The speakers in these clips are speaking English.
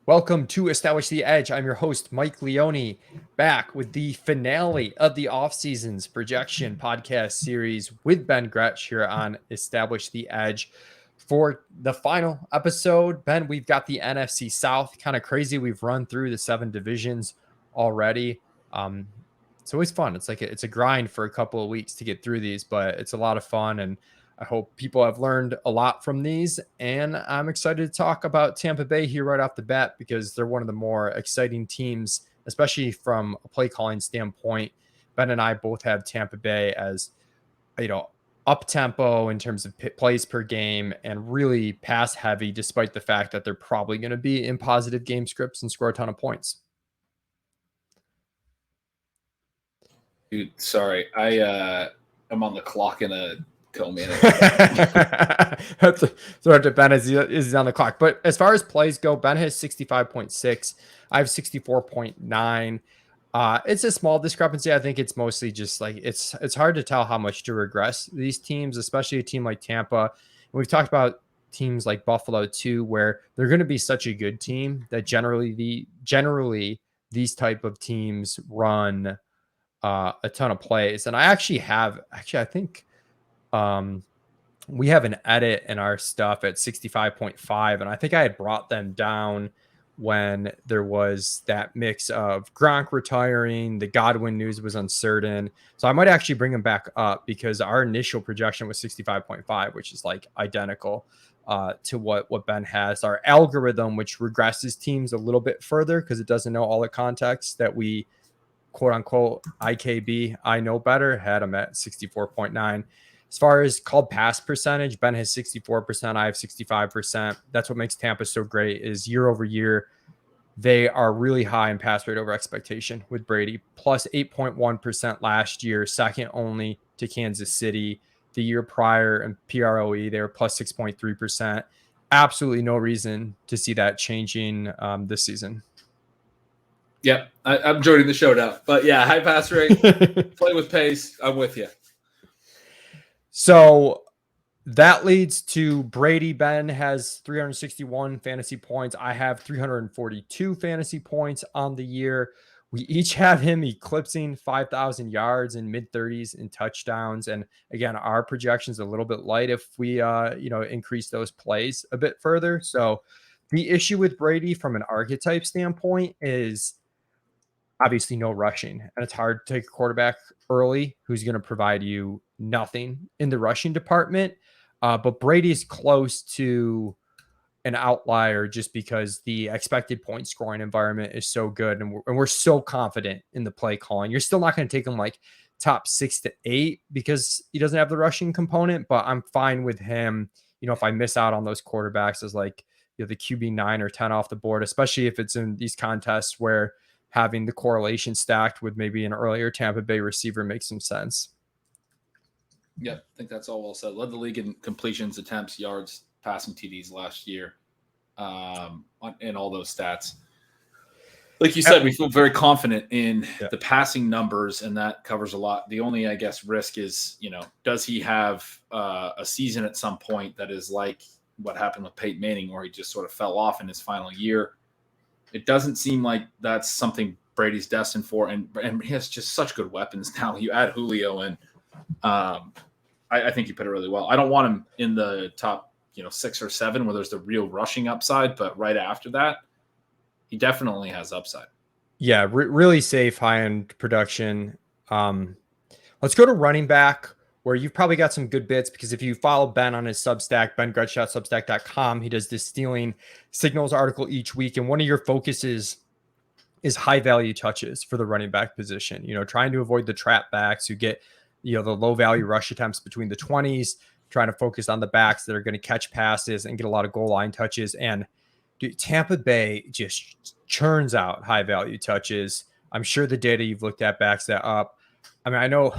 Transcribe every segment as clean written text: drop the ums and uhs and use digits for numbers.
Welcome to Establish the Edge. I'm your host, Mike Leone, back with the finale of the off-season's projection podcast series with Ben Gretch here on Establish the Edge. For the final episode, Ben, we've got the NFC South. Kind of crazy. We've run through the 7 divisions already. It's always fun. It's a grind for a couple of weeks to get through these, but it's a lot of fun, and I hope people have learned a lot from these, and I'm excited to talk about Tampa Bay here right off the bat because they're one of the more exciting teams, especially from a play calling standpoint. Ben and I both have Tampa Bay as, up tempo in terms of plays per game and really pass heavy, despite the fact that they're probably going to be in positive game scripts and score a ton of points. Dude, sorry. I'm on the clock in a minute. That's sort of Ben is on the clock. But as far as plays go, Ben has 65.6. I have 64.9. It's a small discrepancy. I think it's mostly just like it's hard to tell how much to regress these teams, especially a team like Tampa. And we've talked about teams like Buffalo too, where they're going to be such a good team that generally these type of teams run a ton of plays. And I think we have an edit in our stuff at 65.5, and I think I had brought them down when there was that mix of Gronk retiring, the Godwin news was uncertain. So I might actually bring them back up because our initial projection was 65.5, which is like identical to what Ben has. Our algorithm, which regresses teams a little bit further because it doesn't know all the context that we quote unquote IKB, I know better, had them at 64.9. As far as called pass percentage, Ben has 64%. I have 65%. That's what makes Tampa so great is year over year, they are really high in pass rate over expectation with Brady, plus 8.1% last year, second only to Kansas City. The year prior in PROE, they were plus 6.3%. Absolutely no reason to see that changing this season. Yep, I'm joining the show now. But yeah, high pass rate, play with pace. I'm with you. So that leads to Brady. Ben has 361 fantasy points. I have 342 fantasy points on the year. We each have him eclipsing 5,000 yards and mid-30s in touchdowns. And again, our projection's a little bit light if we, increase those plays a bit further. So the issue with Brady from an archetype standpoint is obviously no rushing, and it's hard to take a quarterback early who's going to provide you nothing in the rushing department. But Brady's close to an outlier just because the expected point scoring environment is so good, and we're so confident in the play calling. You're still not going to take him like top 6 to 8 because he doesn't have the rushing component, but I'm fine with him. If I miss out on those quarterbacks as like the QB 9 or 10 off the board, especially if it's in these contests where having the correlation stacked with maybe an earlier Tampa Bay receiver makes some sense. Yeah, I think that's all well said. Led the league in completions, attempts, yards, passing TDs last year, in all those stats. Like you said, we feel very confident in the passing numbers, and that covers a lot. The only, I guess, risk is, does he have a season at some point that is like what happened with Peyton Manning, where he just sort of fell off in his final year? It doesn't seem like that's something Brady's destined for, and he has just such good weapons now. You add Julio in, I think you put it really well. I don't want him in the top, 6 or 7 where there's the real rushing upside, but right after that, he definitely has upside. Yeah, really safe high-end production. Let's go to running back, where you've probably got some good bits, because if you follow Ben on his Substack, bengretch.substack.com, he does this stealing signals article each week. And one of your focuses is high value touches for the running back position, trying to avoid the trap backs who get, the low value rush attempts between the 20s, trying to focus on the backs that are going to catch passes and get a lot of goal line touches. And dude, Tampa Bay just churns out high value touches. I'm sure the data you've looked at backs that up. I mean, I know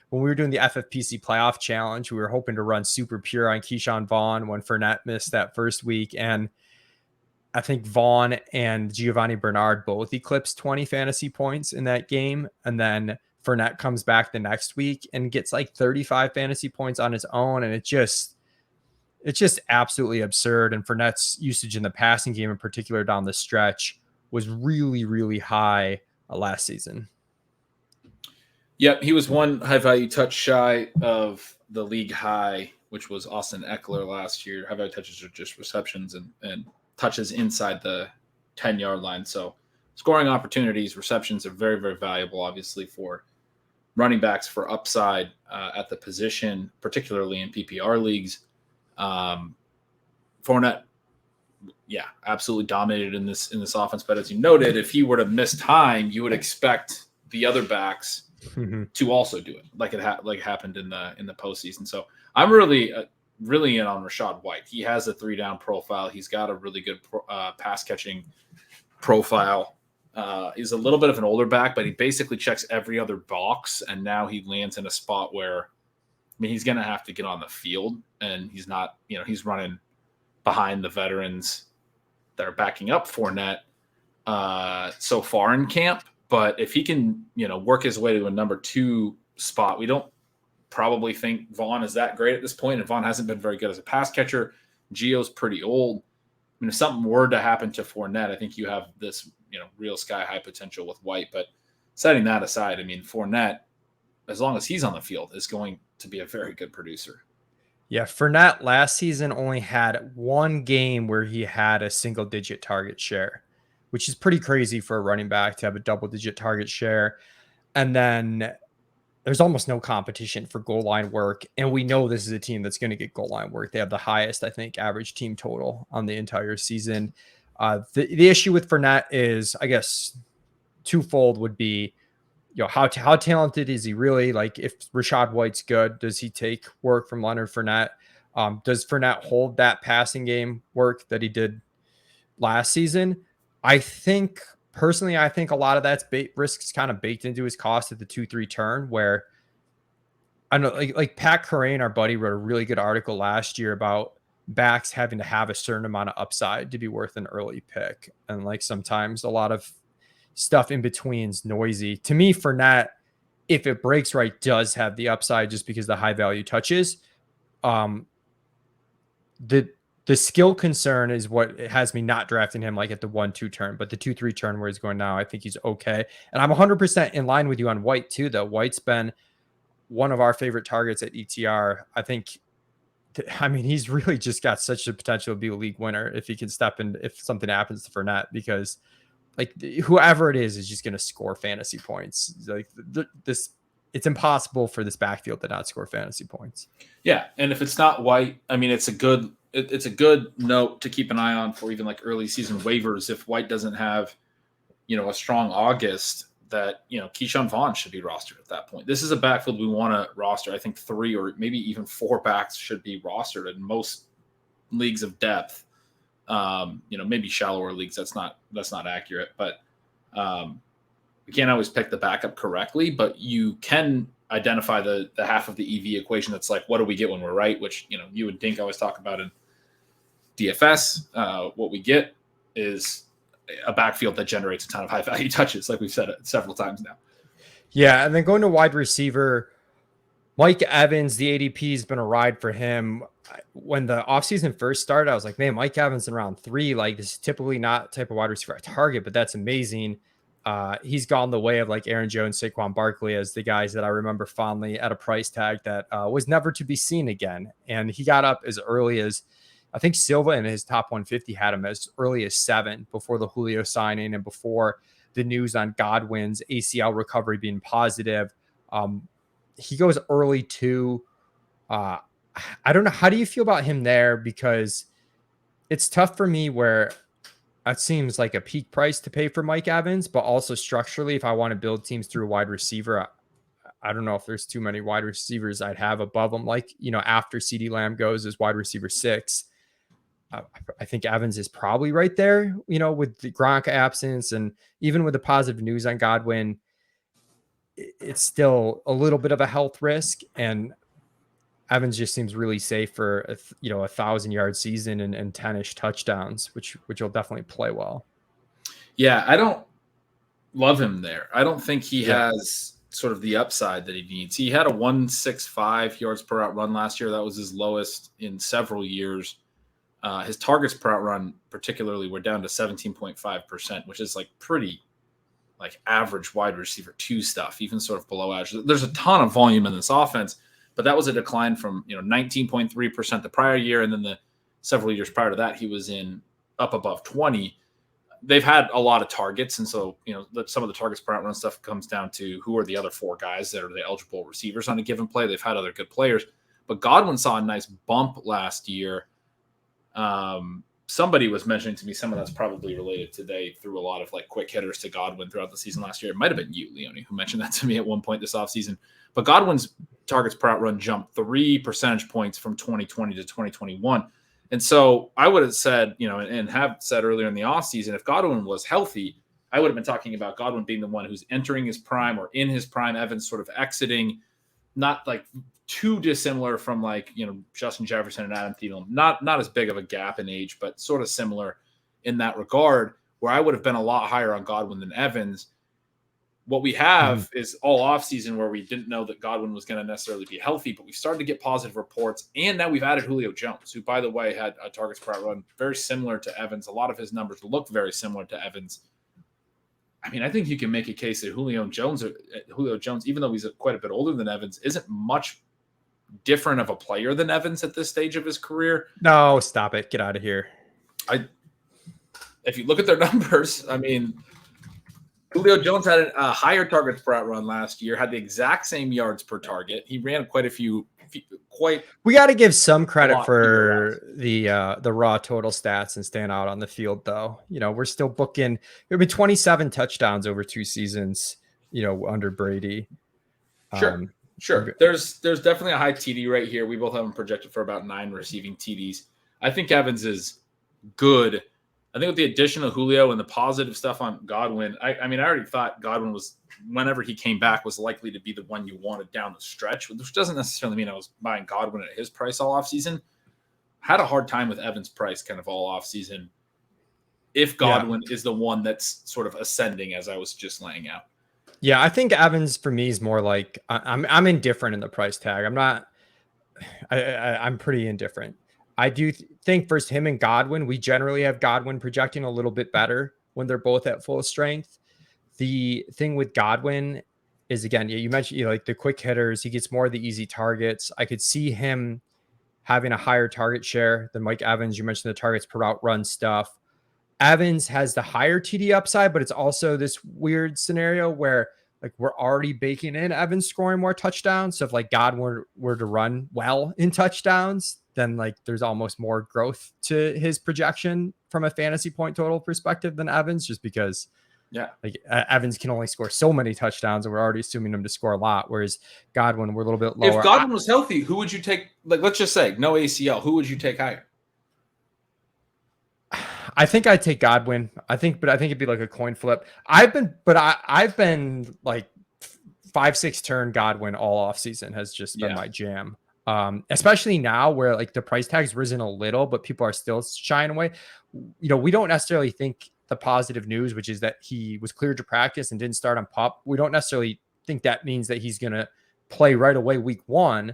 when we were doing the FFPC playoff challenge, we were hoping to run super pure on Keyshawn Vaughn when Fournette missed that first week. And I think Vaughn and Giovanni Bernard both eclipsed 20 fantasy points in that game. And then Fournette comes back the next week and gets like 35 fantasy points on his own. And it's just absolutely absurd. And Fournette's usage in the passing game in particular down the stretch was really, really high last season. Yep, he was one high value touch shy of the league high, which was Austin Eckler last year. High value touches are just receptions and touches inside the 10-yard line. So scoring opportunities, receptions are very, very valuable, obviously, for running backs for upside at the position, particularly in PPR leagues. Fournette, yeah, absolutely dominated in this offense. But as you noted, if he were to miss time, you would expect the other backs to also do it, like it happened in the postseason. So I'm really in on Rachaad White. He has a 3-down profile. He's got a really good pass catching profile. He's a little bit of an older back, but he basically checks every other box. And now he lands in a spot where, I mean, he's going to have to get on the field, and he's not, he's running behind the veterans that are backing up Fournette so far in camp. But if he can, work his way to a number 2 spot, we don't probably think Vaughn is that great at this point. And Vaughn hasn't been very good as a pass catcher. Gio's pretty old. I mean, if something were to happen to Fournette, I think you have this, real sky high potential with White. But setting that aside, I mean, Fournette, as long as he's on the field, is going to be a very good producer. Yeah, Fournette last season only had 1 game where he had a single-digit target share, which is pretty crazy for a running back to have a double-digit target share. And then there's almost no competition for goal line work. And we know this is a team that's going to get goal line work. They have the highest, I think, average team total on the entire season. The issue with Fournette is, I guess, twofold would be, how talented is he really? Like, if Rachaad White's good, does he take work from Leonard Fournette? Does Fournette hold that passing game work that he did last season? I think personally, a lot of that's risks kind of baked into his cost at the 2-3 turn, where I know like Pat Corain, our buddy, wrote a really good article last year about backs having to have a certain amount of upside to be worth an early pick. And like sometimes a lot of stuff in between is noisy. To me, Fournette, if it breaks right, does have the upside just because the high value touches. The skill concern is what has me not drafting him like at the 1-2 turn, but the 2-3 turn where he's going now, I think he's okay. And I'm 100% in line with you on White too, though. White's been one of our favorite targets at ETR. I think, he's really just got such a potential to be a league winner if he can step in, if something happens to Fournette, because like whoever it is just going to score fantasy points. Like it's impossible for this backfield to not score fantasy points. Yeah. And if it's not White, I mean, it's a good note to keep an eye on for even like early season waivers. If White doesn't have, a strong August, that, Keyshawn Vaughn should be rostered at that point. This is a backfield we want to roster. I think 3 or maybe even 4 backs should be rostered in most leagues of depth. Maybe shallower leagues. That's not accurate, but we can't always pick the backup correctly, but you can identify the half of the EV equation. That's like, what do we get when we're right? Which, you and Dink always talk about in DFS. What we get is a backfield that generates a ton of high value touches, like we've said it several times now. Yeah. And then going to wide receiver, Mike Evans, the ADP has been a ride for him. When the offseason first started, I was like, man, Mike Evans in round 3, like this is typically not the type of wide receiver I target, but that's amazing. He's gone the way of like Aaron Jones, Saquon Barkley as the guys that I remember fondly at a price tag that was never to be seen again. And he got up as early as, I think Silva in his top 150 had him as early as 7 before the Julio signing and before the news on Godwin's ACL recovery being positive. He goes early too. I don't know. How do you feel about him there? Because it's tough for me where it seems like a peak price to pay for Mike Evans, but also structurally, if I want to build teams through a wide receiver, I don't know if there's too many wide receivers I'd have above him. Like, after CeeDee Lamb goes as wide receiver 6, I think Evans is probably right there, with the Gronk absence and even with the positive news on Godwin, it's still a little bit of a health risk. And Evans just seems really safe for a 1,000-yard season and 10-ish touchdowns, which will definitely play well. Yeah, I don't love him there. I don't think he has sort of the upside that he needs. He had a 165 yards per route run last year. That was his lowest in several years. His targets per route run, particularly, were down to 17.5%, which is like pretty like average wide receiver 2 stuff, even sort of below average. There's a ton of volume in this offense, but that was a decline from 19.3% the prior year, and then the several years prior to that, he was in up above 20. They've had a lot of targets, and so some of the targets per route run stuff comes down to who are the other 4 guys that are the eligible receivers on a given play. They've had other good players, but Godwin saw a nice bump last year. Somebody was mentioning to me some of that's probably related to they threw a lot of like quick hitters to Godwin throughout the season last year. It might have been you, Leone, who mentioned that to me at one point this offseason. But Godwin's targets per route run jumped 3 percentage points from 2020 to 2021. And so I would have said, and have said earlier in the offseason, if Godwin was healthy, I would have been talking about Godwin being the one who's entering his prime or in his prime, Evans sort of exiting, not like too dissimilar from like, Justin Jefferson and Adam Thielen, not as big of a gap in age, but sort of similar in that regard, where I would have been a lot higher on Godwin than Evans. What we have is all offseason where we didn't know that Godwin was going to necessarily be healthy, but we started to get positive reports. And now we've added Julio Jones, who, by the way, had a targets per run very similar to Evans. A lot of his numbers looked very similar to Evans. I mean, I think you can make a case that Julio Jones, even though he's quite a bit older than Evans, isn't much different of a player than Evans at this stage of his career. No, stop it. Get out of here. If you look at their numbers, I mean, Julio Jones had a higher targets per run last year, had the exact same yards per target. He ran quite a few. We got to give some credit for the raw total stats and staying out on the field, though. We're still booking. There'll be 27 touchdowns over 2 seasons. Under Brady. Sure. There's definitely a high TD right here. We both have him projected for about 9 receiving TDs. I think Evans is good. I think with the addition of Julio and the positive stuff on Godwin, I mean, I already thought Godwin was, whenever he came back, was likely to be the one you wanted down the stretch, which doesn't necessarily mean I was buying Godwin at his price all offseason. Had a hard time with Evans' price kind of all offseason if Godwin is the one that's sort of ascending as I was just laying out. Yeah, I think Evans for me is more like I'm indifferent in the price tag. I'm pretty indifferent. I do think for him and Godwin, we generally have Godwin projecting a little bit better when they're both at full strength. The thing with Godwin is, again, you mentioned like the quick hitters. He gets more of the easy targets. I could see him having a higher target share than Mike Evans. You mentioned the targets per route run stuff. Evans has the higher TD upside, but it's also this weird scenario where like we're already baking in Evans scoring more touchdowns. So if like Godwin were to run well in touchdowns, then like there's almost more growth to his projection from a fantasy point total perspective than Evans, just because like Evans can only score so many touchdowns and we're already assuming him to score a lot. Whereas Godwin, we're a little bit lower. If Godwin was healthy, who would you take? Like, let's just say no ACL. Who would you take higher? I think I'd take Godwin. I think it'd be like a coin flip. I've been like 5-6 turn Godwin all off season has just been my jam. Especially now where like the price tag's risen a little, but people are still shying away. We don't necessarily think the positive news, which is that he was cleared to practice and didn't start on PUP. We don't necessarily think that means that he's going to play right away week 1.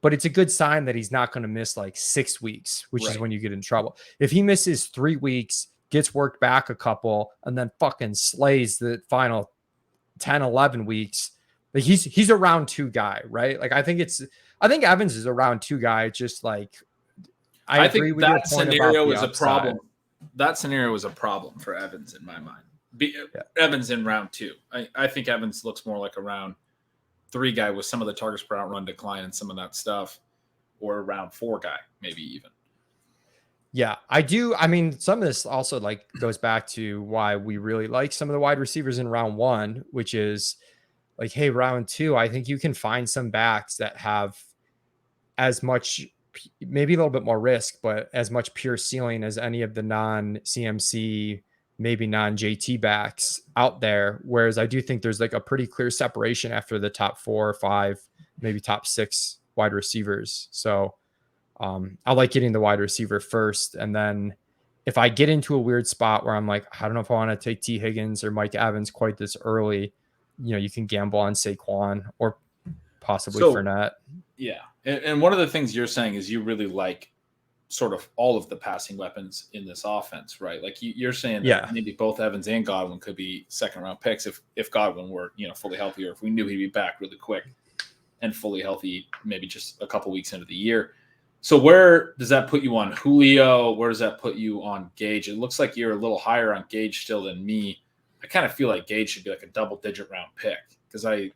But it's a good sign that he's not going to miss like 6 weeks, which is when you get in trouble. If he misses 3 weeks, gets worked back a couple, and then fucking slays the final 10, 11 weeks, like he's a round 2 guy, right? Like I think Evans is a round 2 guy. Just like I agree think with that your point scenario about is the a upside. problem. That scenario is a problem for Evans in my mind. Evans in round 2. I think Evans looks more like a round 3 guy with some of the targets per route run decline and some of that stuff, or a round 4 guy, maybe even. Yeah, I do. I mean, some of this also like goes back to why we really like some of the wide receivers in round 1, which is like, hey, round 2, I think you can find some backs that have as much, maybe a little bit more risk, but as much pure ceiling as any of the non-CMC, maybe non-JT backs out there. Whereas I do think there's like a pretty clear separation after the top 4 or 5, maybe top 6 wide receivers. So I like getting the wide receiver first. And then if I get into a weird spot where I'm like, I don't know if I want to take T Higgins or Mike Evans quite this early, you can gamble on Saquon or possibly So Fournette. yeah, and one of the things you're saying is you really like sort of all of the passing weapons in this offense, right? Like you're saying that maybe both Evans and Godwin could be second round picks if Godwin were fully healthy, or if we knew he'd be back really quick and fully healthy, maybe just a couple weeks into the year. So where does that put you on Julio? Where does that put you on Gage? It looks like you're a little higher on Gage still than me. I kind of feel like Gage should be like a double-digit round pick because I'm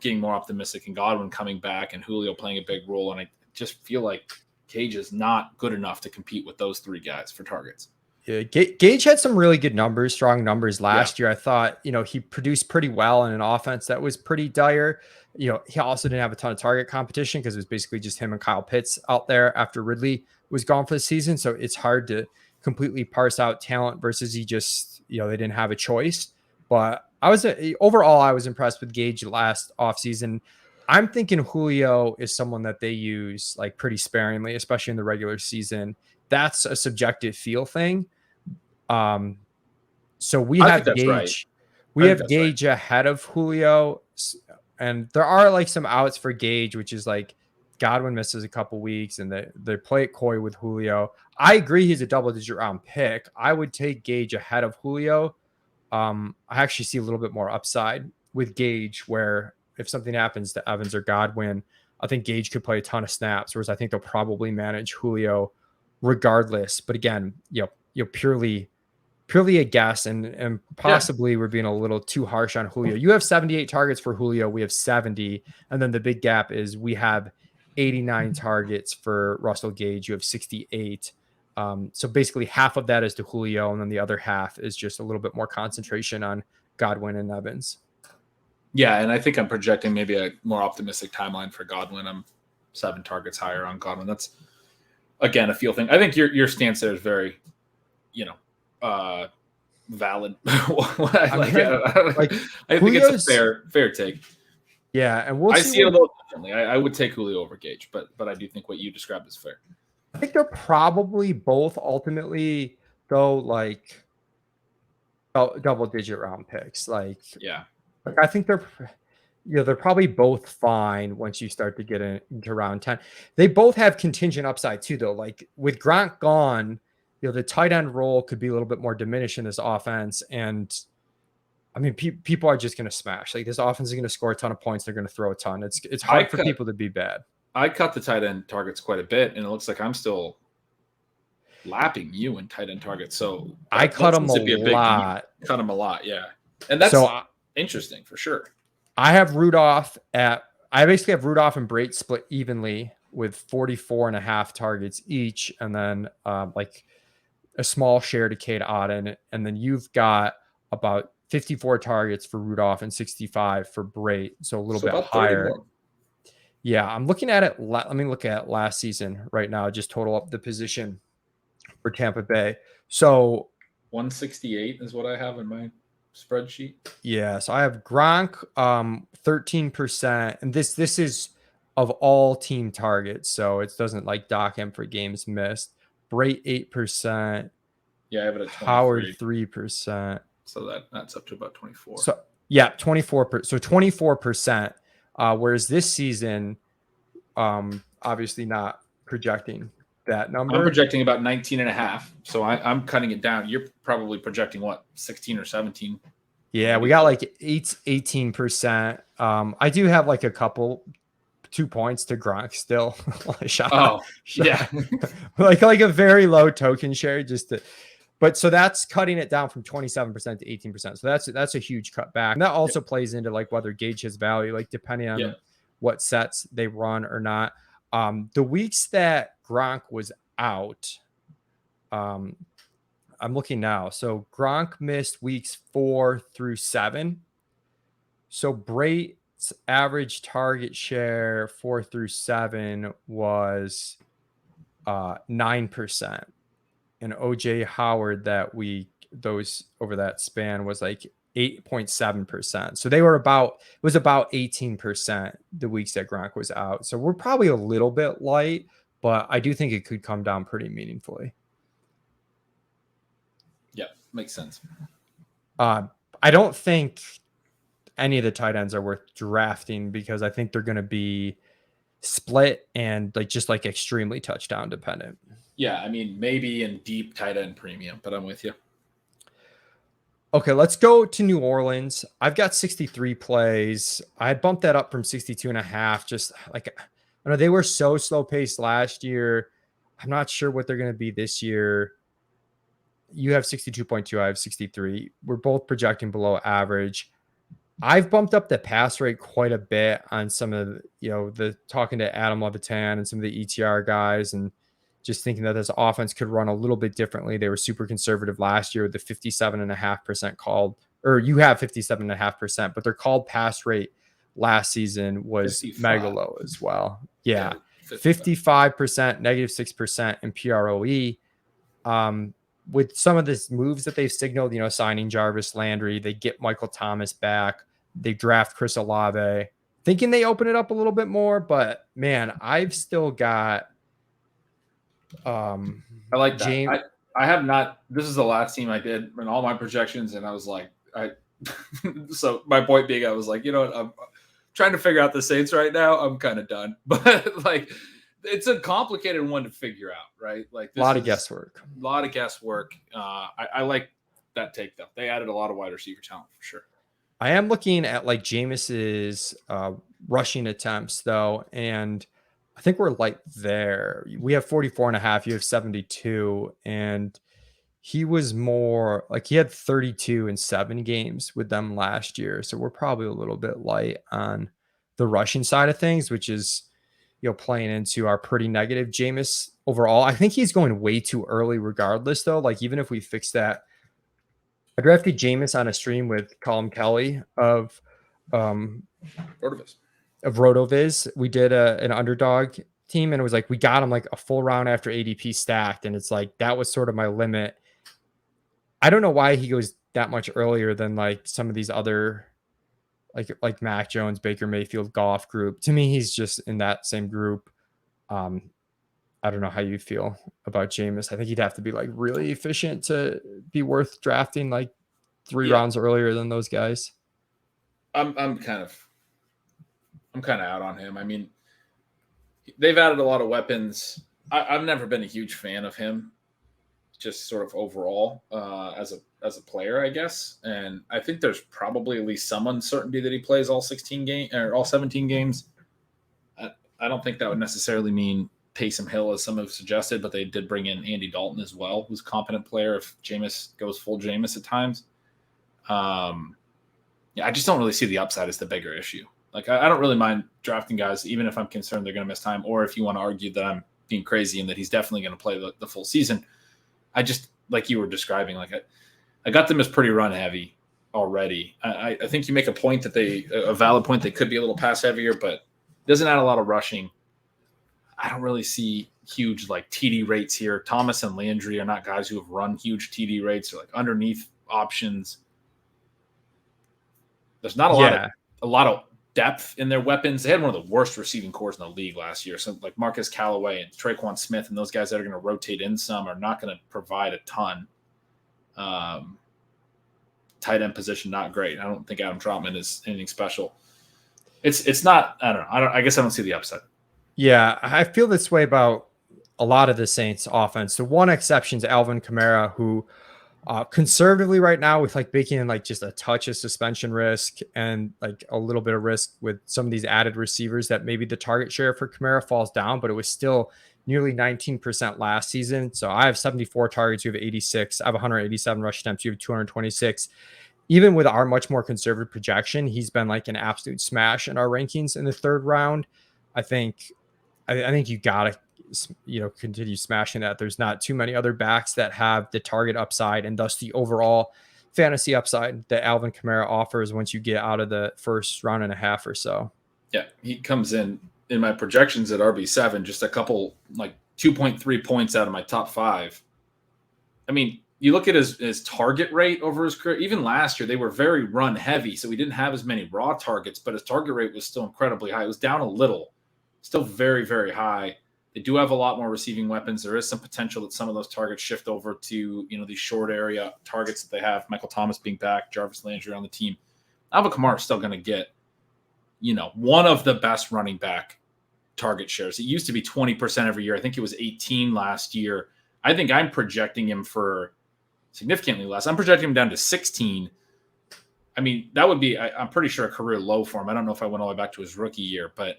getting more optimistic in Godwin coming back and Julio playing a big role, and I just feel like Gage is not good enough to compete with those three guys for targets. Yeah, Gage had some really good numbers, strong numbers last year. I thought, he produced pretty well in an offense that was pretty dire. He also didn't have a ton of target competition because it was basically just him and Kyle Pitts out there after Ridley was gone for the season. So it's hard to completely parse out talent versus he just, they didn't have a choice. But overall, I was impressed with Gage last offseason. I'm thinking Julio is someone that they use like pretty sparingly, especially in the regular season. That's a subjective feel thing. So we have Gage. Right. We have Gage ahead of Julio, and there are like some outs for Gage, which is like Godwin misses a couple weeks, and they play it coy with Julio. I agree he's a double-digit round pick. I would take Gage ahead of Julio. I actually see a little bit more upside with Gage, where if something happens to Evans or Godwin, I think Gage could play a ton of snaps, whereas I think they'll probably manage Julio regardless. But again, purely a guess, and possibly we're being a little too harsh on Julio. You have 78 targets for Julio. We have 70. And then the big gap is we have 89 targets for Russell Gage. You have 68. So basically half of that is to Julio, and then the other half is just a little bit more concentration on Godwin and Evans. Yeah, and I think I'm projecting maybe a more optimistic timeline for Godwin. I'm 7 targets higher on Godwin. That's, again, a feel thing. I think your stance there is very, valid. I think it's a fair take. Yeah, and I see it a little differently. I would take Julio over Gage, but I do think what you described is fair. I think they're probably both ultimately, though, like double-digit round picks. Like I think they're probably both fine once you start to get into round 10. They both have contingent upside too, though. Like with Gronk gone, the tight end role could be a little bit more diminished in this offense. And I mean, people are just going to smash. Like this offense is going to score a ton of points. They're going to throw a ton. It's hard for people to be bad. I cut the tight end targets quite a bit, and it looks like I'm still lapping you in tight end targets. So I cut them a lot. Cut them a lot, yeah. And that's interesting for sure. I basically have Rudolph and Brate split evenly with 44.5 targets each, and then like a small share to Cade Otton, and then you've got about 54 targets for Rudolph and 65 for Brate, so a little bit higher. Yeah, I'm looking at it. Let me look at last season right now. Just total up the position for Tampa Bay. So 168 is what I have in my spreadsheet. Yeah, so I have Gronk 13%, and this is of all team targets, so it doesn't like dock him for games missed. Brate 8%. Yeah, I have it at 23. Howard 3%. So that's up to about 24. So yeah, 24%. So 24%. Whereas this season, obviously not projecting that number. I'm projecting about 19.5. So I'm cutting it down. You're probably projecting what, 16 or 17? Yeah, we got like 18%. I do have like a couple 2 points to Gronk still. Yeah. like a very low token share but so that's cutting it down from 27% to 18%. So that's a huge cut back. And that also plays into like whether Gage has value, like depending on what sets they run or not. The weeks that Gronk was out, I'm looking now. So Gronk missed weeks 4 through 7. So Brate's average target share 4 through 7 was 9%. And OJ Howard that week, those over that span was like 8.7%. So it was about 18% the weeks that Gronk was out. So we're probably a little bit light, but I do think it could come down pretty meaningfully. Yeah, makes sense. I don't think any of the tight ends are worth drafting because I think they're going to be split and just extremely touchdown dependent. Yeah, I mean, maybe in deep tight end premium, but I'm with you. Okay, let's go to New Orleans. I've got 63 plays. I bumped that up from 62 and a half. Just I know they were so slow paced last year. I'm not sure what they're going to be this year. You have 62.2. I have 63. We're both projecting below average. I've bumped up the pass rate quite a bit on some of the talking to Adam Levitan and some of the ETR guys and just thinking that this offense could run a little bit differently. They were super conservative last year with the 57.5% called, or you have 57.5%, but their called pass rate last season was 55. mega low as well. Yeah. 55%, -6% in PROE. With some of these moves that they've signaled, signing Jarvis Landry, they get Michael Thomas back, they draft Chris Olave, thinking they open it up a little bit more, but man, I've still got I like that. James. I have not. This is the last team I did in all my projections, and I was like, so my point being, I was like, what? I'm trying to figure out the Saints right now. I'm kind of done, but it's a complicated one to figure out, right? Like a lot of guesswork. A lot of guesswork. I like that take though. They added a lot of wide receiver talent for sure. I am looking at Jameis's rushing attempts though, and I think we're there. We have 44.5. You have 72, and he was more he had 32 in 7 games with them last year. So we're probably a little bit light on the rushing side of things, which is playing into our pretty negative Jameis overall. I think he's going way too early regardless though. Even if we fix that, I drafted Jameis on a stream with Colin Kelly of Rotoviz. We did an underdog team, and it was we got him a full round after ADP stacked, and it's that was sort of my limit. I don't know why he goes that much earlier than some of these other like Mac Jones, Baker Mayfield, Goff group. To me, he's just in that same group. I don't know how you feel about Jameis. I think he'd have to be really efficient to be worth drafting 3 rounds earlier than those guys. I'm kind of out on him. I mean, they've added a lot of weapons. I've never been a huge fan of him, just sort of overall as a player, I guess. And I think there's probably at least some uncertainty that he plays all 16 games or all 17 games. I don't think that would necessarily mean Taysom Hill, as some have suggested, but they did bring in Andy Dalton as well, who's a competent player if Jameis goes full Jameis at times. I just don't really see the upside as the bigger issue. I don't really mind drafting guys, even if I'm concerned they're going to miss time, or if you want to argue that I'm being crazy and that he's definitely going to play the full season. I just, like you were describing, I got them as pretty run heavy already. I think you make a valid point, they could be a little pass heavier, but it doesn't add a lot of rushing. I don't really see huge TD rates here. Thomas and Landry are not guys who have run huge TD rates. They're underneath options. There's not a lot of depth in their weapons. They had one of the worst receiving corps in the league last year. So Marcus Callaway and Traquan Smith and those guys that are going to rotate in some are not going to provide a ton. Tight end position, not great. I don't think Adam Trautman is anything special. It's not, I don't know. I guess I don't see the upside. Yeah, I feel this way about a lot of the Saints offense. The one exception is Alvin Kamara, who conservatively right now with baking in just a touch of suspension risk and a little bit of risk with some of these added receivers, that maybe the target share for Kamara falls down, but it was still nearly 19% last season. So I have 74 targets. You have 86. I have 187 rush attempts. You have 226. Even with our much more conservative projection, he's been an absolute smash in our rankings in the 3rd round. I think you gotta continue smashing that. There's not too many other backs that have the target upside and thus the overall fantasy upside that Alvin Kamara offers once you get out of the first round and a half or so. Yeah, he comes in my projections at RB7, just a couple 2.3 points out of my top 5. I mean, you look at his target rate over his career. Even last year, they were very run heavy, so he didn't have as many raw targets, but his target rate was still incredibly high. It was down a little, still very, very high. They do have a lot more receiving weapons. There is some potential that some of those targets shift over to these short area targets that they have. Michael Thomas being back, Jarvis Landry on the team. Alvin Kamara is still going to get, one of the best running back target shares. It used to be 20% every year. I think it was 18 last year. I think I'm projecting him for significantly less. I'm projecting him down to 16. I mean, that would be, I'm pretty sure, a career low for him. I don't know if I went all the way back to his rookie year, but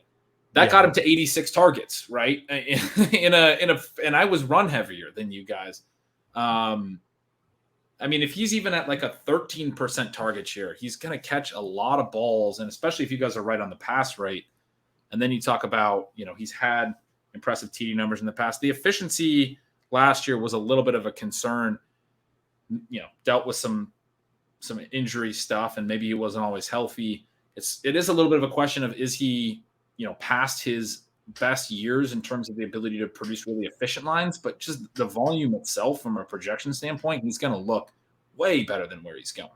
that got him to 86 targets, right? And I was run heavier than you guys. I mean, if he's even at like a 13% target share, he's going to catch a lot of balls, and especially if you guys are right on the pass rate. And then you talk about, he's had impressive TD numbers in the past. The efficiency last year was a little bit of a concern, dealt with some injury stuff, and maybe he wasn't always healthy. It is a little bit of a question of, is he, past his best years in terms of the ability to produce really efficient lines, but just the volume itself from a projection standpoint, he's going to look way better than where he's going.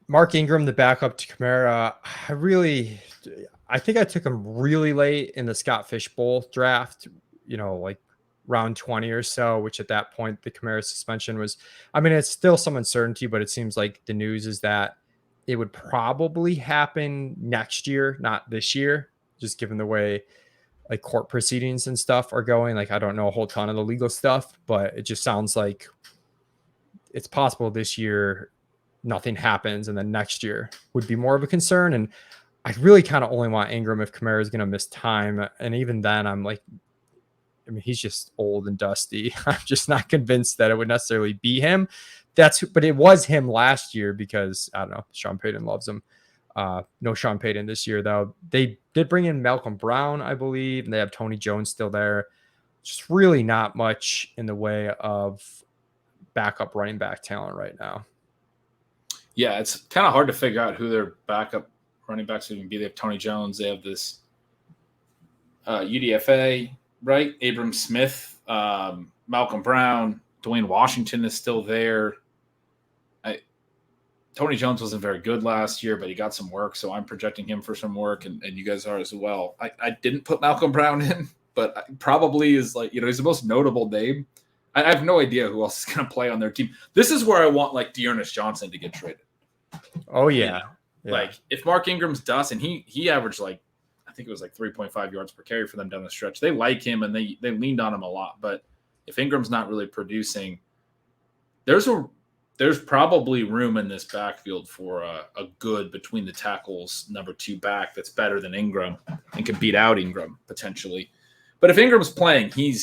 Mark Ingram, the backup to Kamara, I think I took him really late in the Scott Fishbowl draft, like round 20 or so, which at that point, the Kamara suspension was, it's still some uncertainty, but it seems like the news is that it would probably happen next year, not this year, just given the way like court proceedings and stuff are going. Like, I don't know a whole ton of the legal stuff, but it just sounds like it's possible this year nothing happens, and then next year would be more of a concern. And I really kind of only want Ingram if Kamara is going to miss time. And even then, I'm like, he's just old and dusty. I'm just not convinced that it would necessarily be him. But it was him last year because, I don't know, Sean Payton loves him. No Sean Payton this year, though. They did bring in Malcolm Brown, I believe, and they have Tony Jones still there. Just really not much in the way of backup running back talent right now. Yeah, it's kind of hard to figure out who their backup running backs are going to be. They have Tony Jones. They have this UDFA, right? Abram Smith, Malcolm Brown, Dwayne Washington is still there. Tony Jones wasn't very good last year, but he got some work, so I'm projecting him for some work, and you guys are as well. I didn't put Malcolm Brown in, but probably is like, he's the most notable name. I have no idea who else is going to play on their team. This is where I want like Dearness Johnson to get traded. Oh, yeah. Like if Mark Ingram's dust, and he averaged like, I think it was like 3.5 yards per carry for them down the stretch. They like him, and they leaned on him a lot. But if Ingram's not really producing, there's probably room in this backfield for a good between the tackles number 2 back that's better than Ingram and can beat out Ingram potentially. But if Ingram's playing, he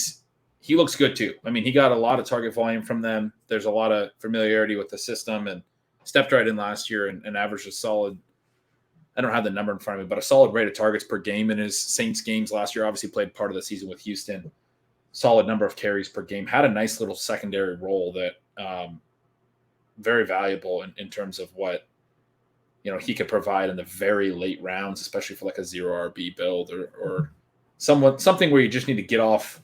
looks good too. He got a lot of target volume from them. There's a lot of familiarity with the system, and stepped right in last year and averaged a solid, I don't have the number in front of me, but a solid rate of targets per game in his Saints games last year. Obviously played part of the season with Houston. Solid number of carries per game. Had a nice little secondary role that very valuable in terms of what he could provide in the very late rounds, especially for like a 0 RB build or something where you just need to get off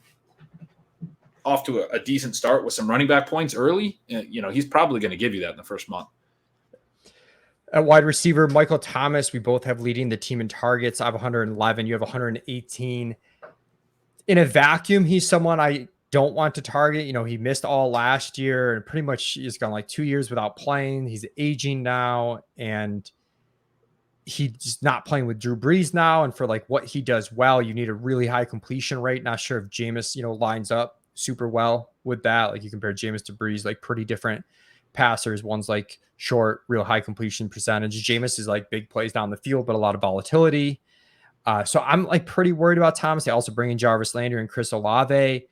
to a decent start with some running back points early. He's probably going to give you that in the first month. At wide receiver, Michael Thomas, we both have leading the team in targets. I have 111. You have 118. In a vacuum, he's someone I don't want to target. He missed all last year and pretty much he's gone like 2 years without playing. He's aging now, and he's not playing with Drew Brees now. And for like what he does well, you need a really high completion rate. Not sure if Jameis, lines up super well with that. Like you compare Jameis to Brees, like pretty different passers. One's like short, real high completion percentage. Jameis is like big plays down the field, but a lot of volatility. So I'm like pretty worried about Thomas. They also bring in Jarvis Landry and Chris Olave.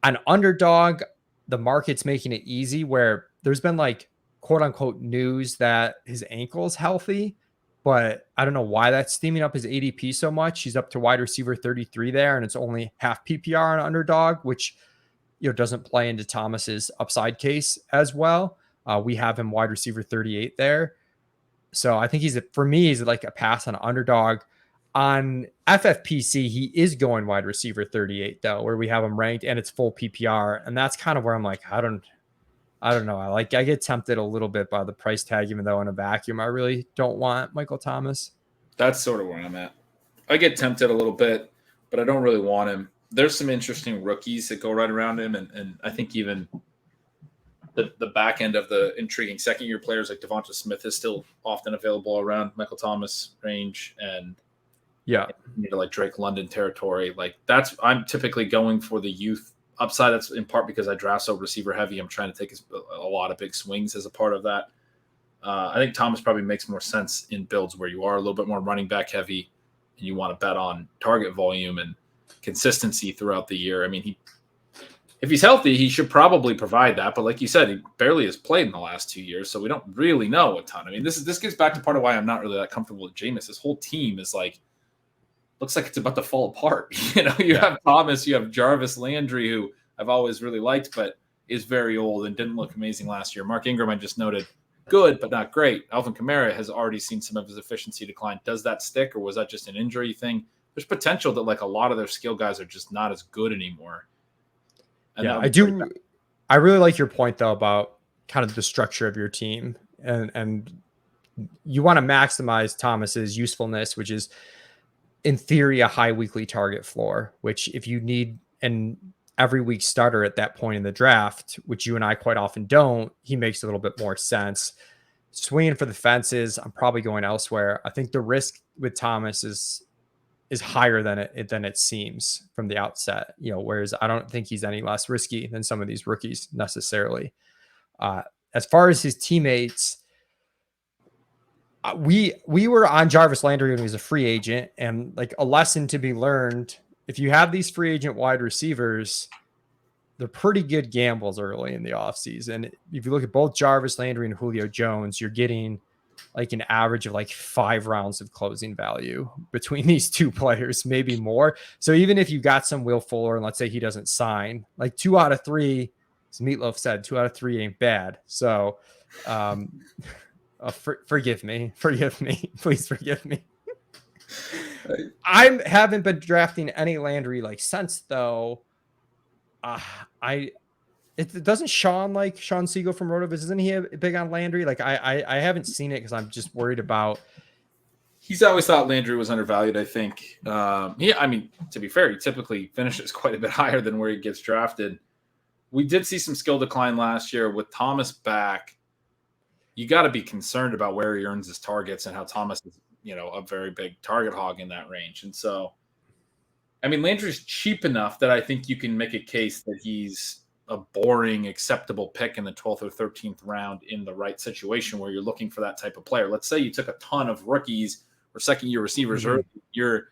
An underdog, the market's making it easy where there's been like quote unquote news that his ankle's healthy, but I don't know why that's steaming up his ADP so much. He's up to wide receiver 33 there, and it's only half PPR on underdog, which doesn't play into Thomas's upside case as well. We have him wide receiver 38 there. So I think he's like a pass on underdog. On FFPC, he is going wide receiver 38 though, where we have him ranked and it's full PPR. And that's kind of where I'm like, I don't know. I get tempted a little bit by the price tag, even though in a vacuum, I really don't want Michael Thomas. That's sort of where I'm at. I get tempted a little bit, but I don't really want him. There's some interesting rookies that go right around him. And I think even the back end of the intriguing second-year players like Devonta Smith is still often available around Michael Thomas range, and like Drake London territory. Like I'm typically going for the youth upside. That's in part because I draft so receiver heavy. I'm trying to take a lot of big swings as a part of that. I think Thomas probably makes more sense in builds where you are a little bit more running back heavy and you want to bet on target volume and consistency throughout the year. I mean, if he's healthy, he should probably provide that. But like you said, he barely has played in the last 2 years, so we don't really know a ton. I mean, this gets back to part of why I'm not really that comfortable with Jameis. This whole team is looks like it's about to fall apart. You have Thomas, you have Jarvis Landry, who I've always really liked, but is very old and didn't look amazing last year. Mark Ingram, I just noted, good, but not great. Alvin Kamara has already seen some of his efficiency decline. Does that stick, or was that just an injury thing? There's potential that a lot of their skill guys are just not as good anymore. And I really like your point though about kind of the structure of your team, and you want to maximize Thomas's usefulness, which is in theory a high weekly target floor, which if you need an every week starter at that point in the draft, which you and I quite often don't, he makes a little bit more sense. Swinging for the fences, I'm probably going elsewhere. I think the risk with Thomas is higher than it seems from the outset, whereas I don't think he's any less risky than some of these rookies necessarily. As far as his teammates, we were on Jarvis Landry when he was a free agent, and a lesson to be learned, if you have these free agent wide receivers, they're pretty good gambles early in the offseason. If you look at both Jarvis Landry and Julio Jones, you're getting an average of 5 rounds of closing value between these two players, maybe more. So even if you got some Will Fuller, and let's say he doesn't sign, 2 out of 3, as Meatloaf said, 2 out of 3 ain't bad. So forgive me, please forgive me. I haven't been drafting any Landry since though. It doesn't Sean Siegel from Rotoviz, isn't he big on Landry? I haven't seen it because I'm just worried about. He's always thought Landry was undervalued, I think. I mean, to be fair, he typically finishes quite a bit higher than where he gets drafted. We did see some skill decline last year with Thomas back. You got to be concerned about where he earns his targets and how Thomas is, a very big target hog in that range. And so, I mean, Landry's cheap enough that I think you can make a case that he's a boring, acceptable pick in the 12th or 13th round in the right situation where you're looking for that type of player. Let's say you took a ton of rookies or second-year receivers, or you're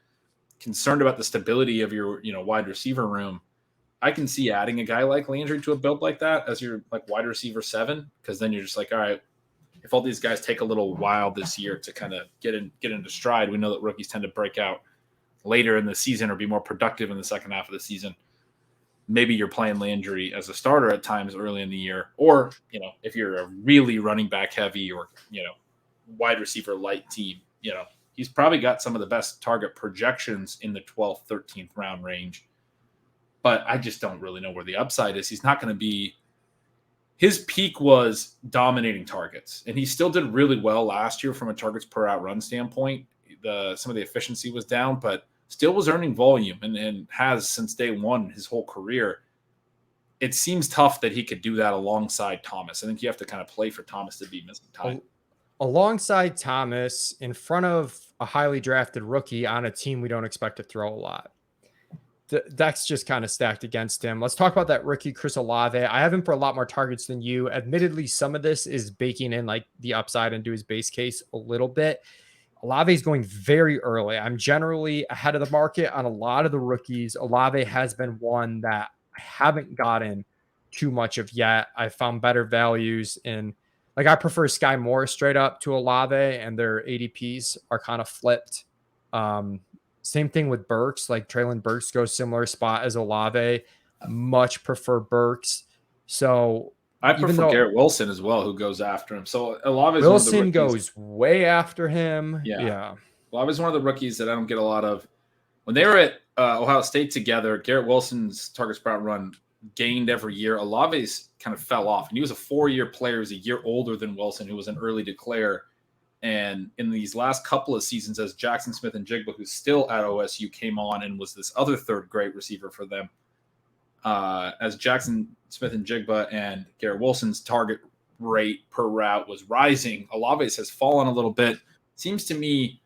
concerned about the stability of your, wide receiver room. I can see adding a guy like Landry to a build like that as your wide receiver 7, because then you're just all right, if all these guys take a little while this year to kind of get into stride, we know that rookies tend to break out later in the season or be more productive in the second half of the season. Maybe you're playing Landry as a starter at times early in the year, or, if you're a really running back heavy or, wide receiver light team, he's probably got some of the best target projections in the 12th, 13th round range. But I just don't really know where the upside is. He's not going to be – his peak was dominating targets, and he still did really well last year from a targets per out run standpoint. Some of the efficiency was down, but still was earning volume and has since day one his whole career. It seems tough that he could do that alongside Thomas. I think you have to kind of play for Thomas to be missing time. Alongside Thomas, in front of a highly drafted rookie on a team we don't expect to throw a lot. The deck's just kind of stacked against him. Let's talk about that rookie, Chris Olave. I have him for a lot more targets than you. Admittedly, some of this is baking in the upside into his base case a little bit. Olave is going very early. I'm generally ahead of the market on a lot of the rookies. Olave has been one that I haven't gotten too much of yet. I found better values in, I prefer Sky Moore straight up to Olave, and their ADPs are kind of flipped. Same thing with Burks. Traylon Burks goes similar spot as Olave. Much prefer Burks. So I prefer Garrett Wilson as well, who goes after him. So Olave is Wilson goes way after him. Yeah. Olave is one of the rookies that I don't get a lot of. When they were at Ohio State together, Garrett Wilson's targets per out run gained every year. Olave's kind of fell off, and he was a 4-year player. He was a year older than Wilson, who was an early declare. And in these last couple of seasons, as Jackson Smith-Njigba, who's still at OSU, came on and was this other third great receiver for them, as Jackson Smith and Jigba and Garrett Wilson's target rate per route was rising, Olave's has fallen a little bit. Seems to me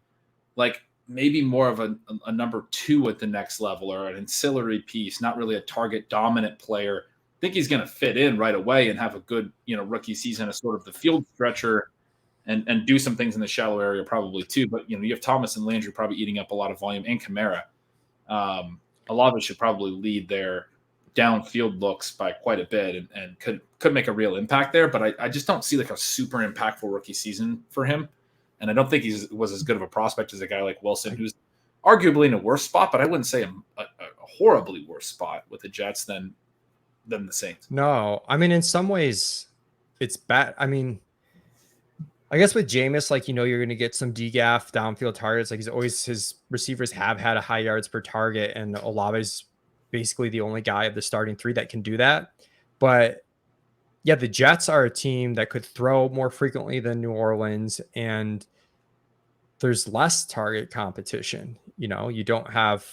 like maybe more of a number 2 at the next level, or an ancillary piece, not really a target dominant player. I think he's going to fit in right away and have a good, rookie season as sort of the field stretcher and do some things in the shallow area probably too. But, you have Thomas and Landry probably eating up a lot of volume, and Kamara. Olave should probably lead their downfield looks by quite a bit and could make a real impact there. But I just don't see like a super impactful rookie season for him. And I don't think he was as good of a prospect as a guy like Wilson, who's arguably in a worse spot, but I wouldn't say a horribly worse spot with the Jets than the Saints. No, I mean, in some ways it's bad. I mean, I guess with Jameis, like, you're going to get some DGAF downfield targets. Like, his receivers have had a high yards per target, and Olave's basically the only guy of the starting 3 that can do that. But yeah, the Jets are a team that could throw more frequently than New Orleans, and there's less target competition. You don't have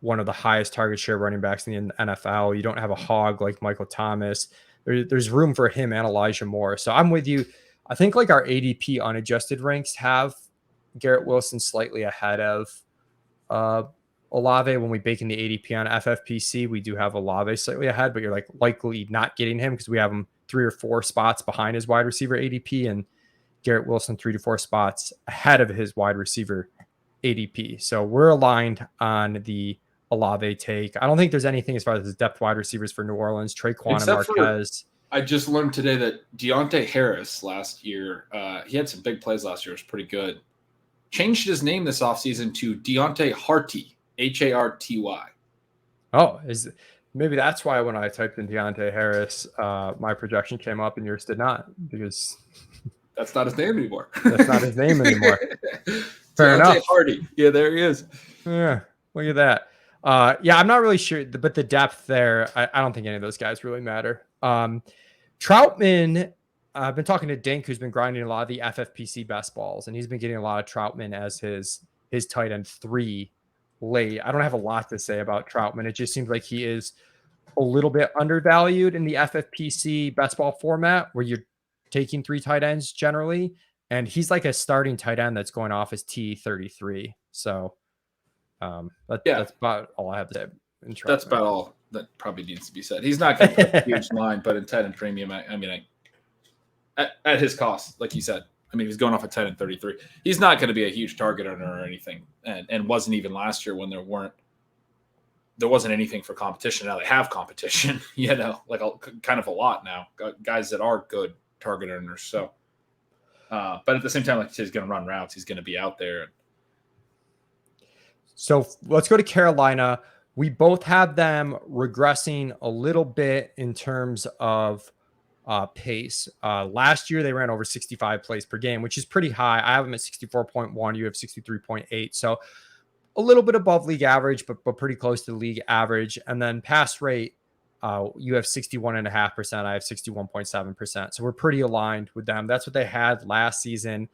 one of the highest target share running backs in the NFL. You don't have a hog like Michael Thomas. There's room for him and Elijah Moore. So I'm with you. I think like our ADP unadjusted ranks have Garrett Wilson slightly ahead of Olave. When we bake in the ADP on FFPC, we do have Olave slightly ahead, but you're like likely not getting him because we have him 3 or 4 spots behind his wide receiver ADP, and Garrett Wilson 3 to 4 spots ahead of his wide receiver ADP. So we're aligned on the Olave take. I don't think there's anything as far as depth wide receivers for New Orleans. Traquan and Marquez. I just learned today that Deontay Harris last year, he had some big plays last year. It was pretty good. Changed his name this offseason to Deontay Harty, Harty. Oh, maybe that's why when I typed in Deontay Harris, my projection came up and yours did not, because that's not his name anymore. That's not his name anymore. Fair enough. Harty. Yeah, there he is. Yeah, look at that. Yeah, I'm not really sure, but the depth there, I don't think any of those guys really matter. Troutman, I've been talking to Dink, who's been grinding a lot of the FFPC best balls, and he's been getting a lot of Troutman as his tight end 3 late. I don't have a lot to say about Troutman. It just seems like he is a little bit undervalued in the FFPC best ball format, where you're taking 3 tight ends generally, and he's like a starting tight end that's going off as T33. So that's about all I have to say. That's about all that probably needs to be said. He's not going to put a huge line, but in tight end premium, at his cost, like you said, he's going off a 10 and 33. He's not going to be a huge target earner or anything, and wasn't even last year when there wasn't anything for competition. Now they have competition, like kind of a lot now, guys that are good target earners. So, but at the same time, like he's going to run routes. He's going to be out there. So let's go to Carolina. We both have them regressing a little bit in terms of pace. Last year, they ran over 65 plays per game, which is pretty high. I have them at 64.1. You have 63.8. So a little bit above league average, but pretty close to the league average. And then pass rate, you have 61.5%. I have 61.7%. So we're pretty aligned with them. That's what they had last season.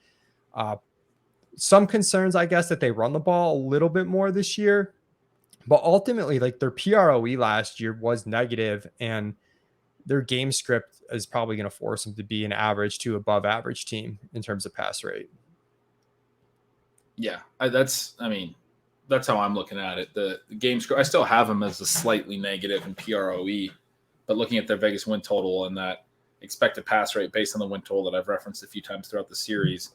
Some concerns, I guess, that they run the ball a little bit more this year. But ultimately, like their PROE last year was negative, and their game script is probably going to force them to be an average to above average team in terms of pass rate. Yeah, that's how I'm looking at it. The game script, I still have them as a slightly negative in PROE, but looking at their Vegas win total and that expected pass rate based on the win total that I've referenced a few times throughout the series,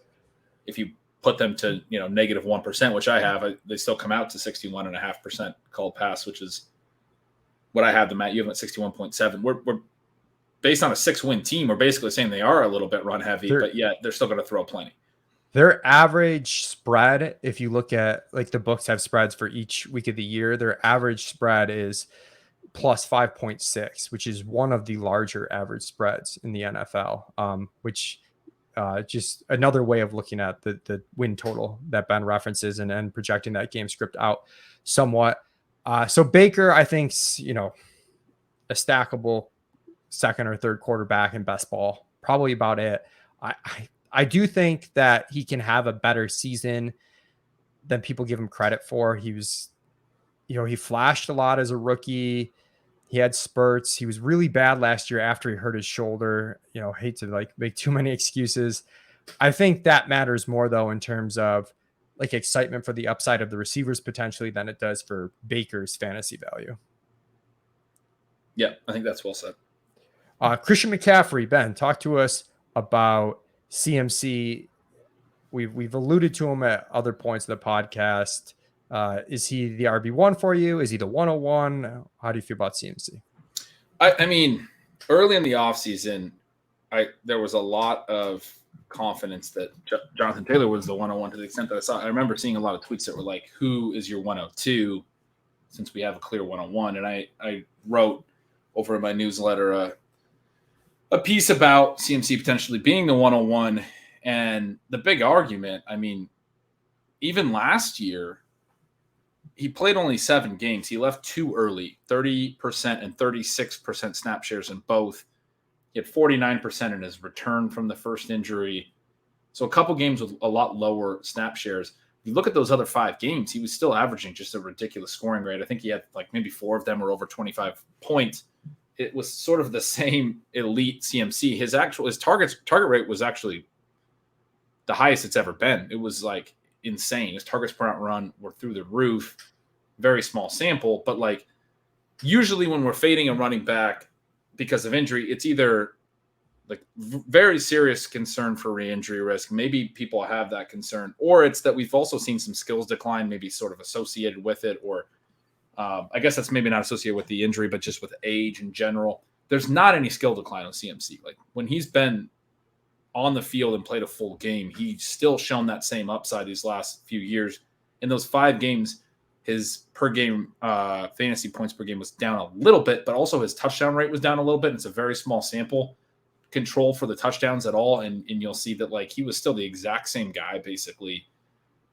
if you put them to negative 1%, which I have, they still come out to 61.5% called pass, which is what I have them at. You have them at 61.7. We're based on a 6-win team. We're basically saying they are a little bit run heavy, but yet they're still going to throw plenty. Their average spread, if you look at like the books have spreads for each week of the year, their average spread is plus 5.6, which is one of the larger average spreads in the NFL, which just another way of looking at the win total that Ben references and projecting that game script out somewhat. So Baker, I think, a stackable second or third quarterback in best ball, probably about it. I do think that he can have a better season than people give him credit for. He was, he flashed a lot as a rookie. He had spurts. He was really bad last year after he hurt his shoulder. Hate to like make too many excuses. I think that matters more though in terms of like excitement for the upside of the receivers potentially than it does for Baker's fantasy value. Yeah, I think that's well said. Christian McCaffrey, Ben, talk to us about CMC. We've alluded to him at other points of the podcast. Is he the RB1 for you? Is he the 101? How do you feel about CMC? I mean, early in the offseason, there was a lot of confidence that Jonathan Taylor was the 101 to the extent that I remember seeing a lot of tweets that were like, who is your 102 since we have a clear 101? And I wrote over in my newsletter a piece about CMC potentially being the 101. And the big argument, I mean, even last year, he played only 7 games. He left too early, 30% and 36% snap shares in both. He had 49% in his return from the first injury. So a couple games with a lot lower snap shares. If you look at those other 5 games, he was still averaging just a ridiculous scoring rate. I think he had like maybe 4 of them were over 25 points. It was sort of the same elite CMC. His target rate was actually the highest it's ever been. It was like insane. His targets per out run were through the roof. Very small sample, but like usually when we're fading a running back because of injury, it's either like very serious concern for re-injury risk. Maybe people have that concern, or it's that we've also seen some skills decline, maybe sort of associated with it, or I guess that's maybe not associated with the injury, but just with age in general. There's not any skill decline on CMC. Like when he's been on the field and played a full game, he's still shown that same upside these last few years. In those 5 games, his per game fantasy points per game was down a little bit, but also his touchdown rate was down a little bit. It's a very small sample control for the touchdowns at all. And you'll see that like he was still the exact same guy basically.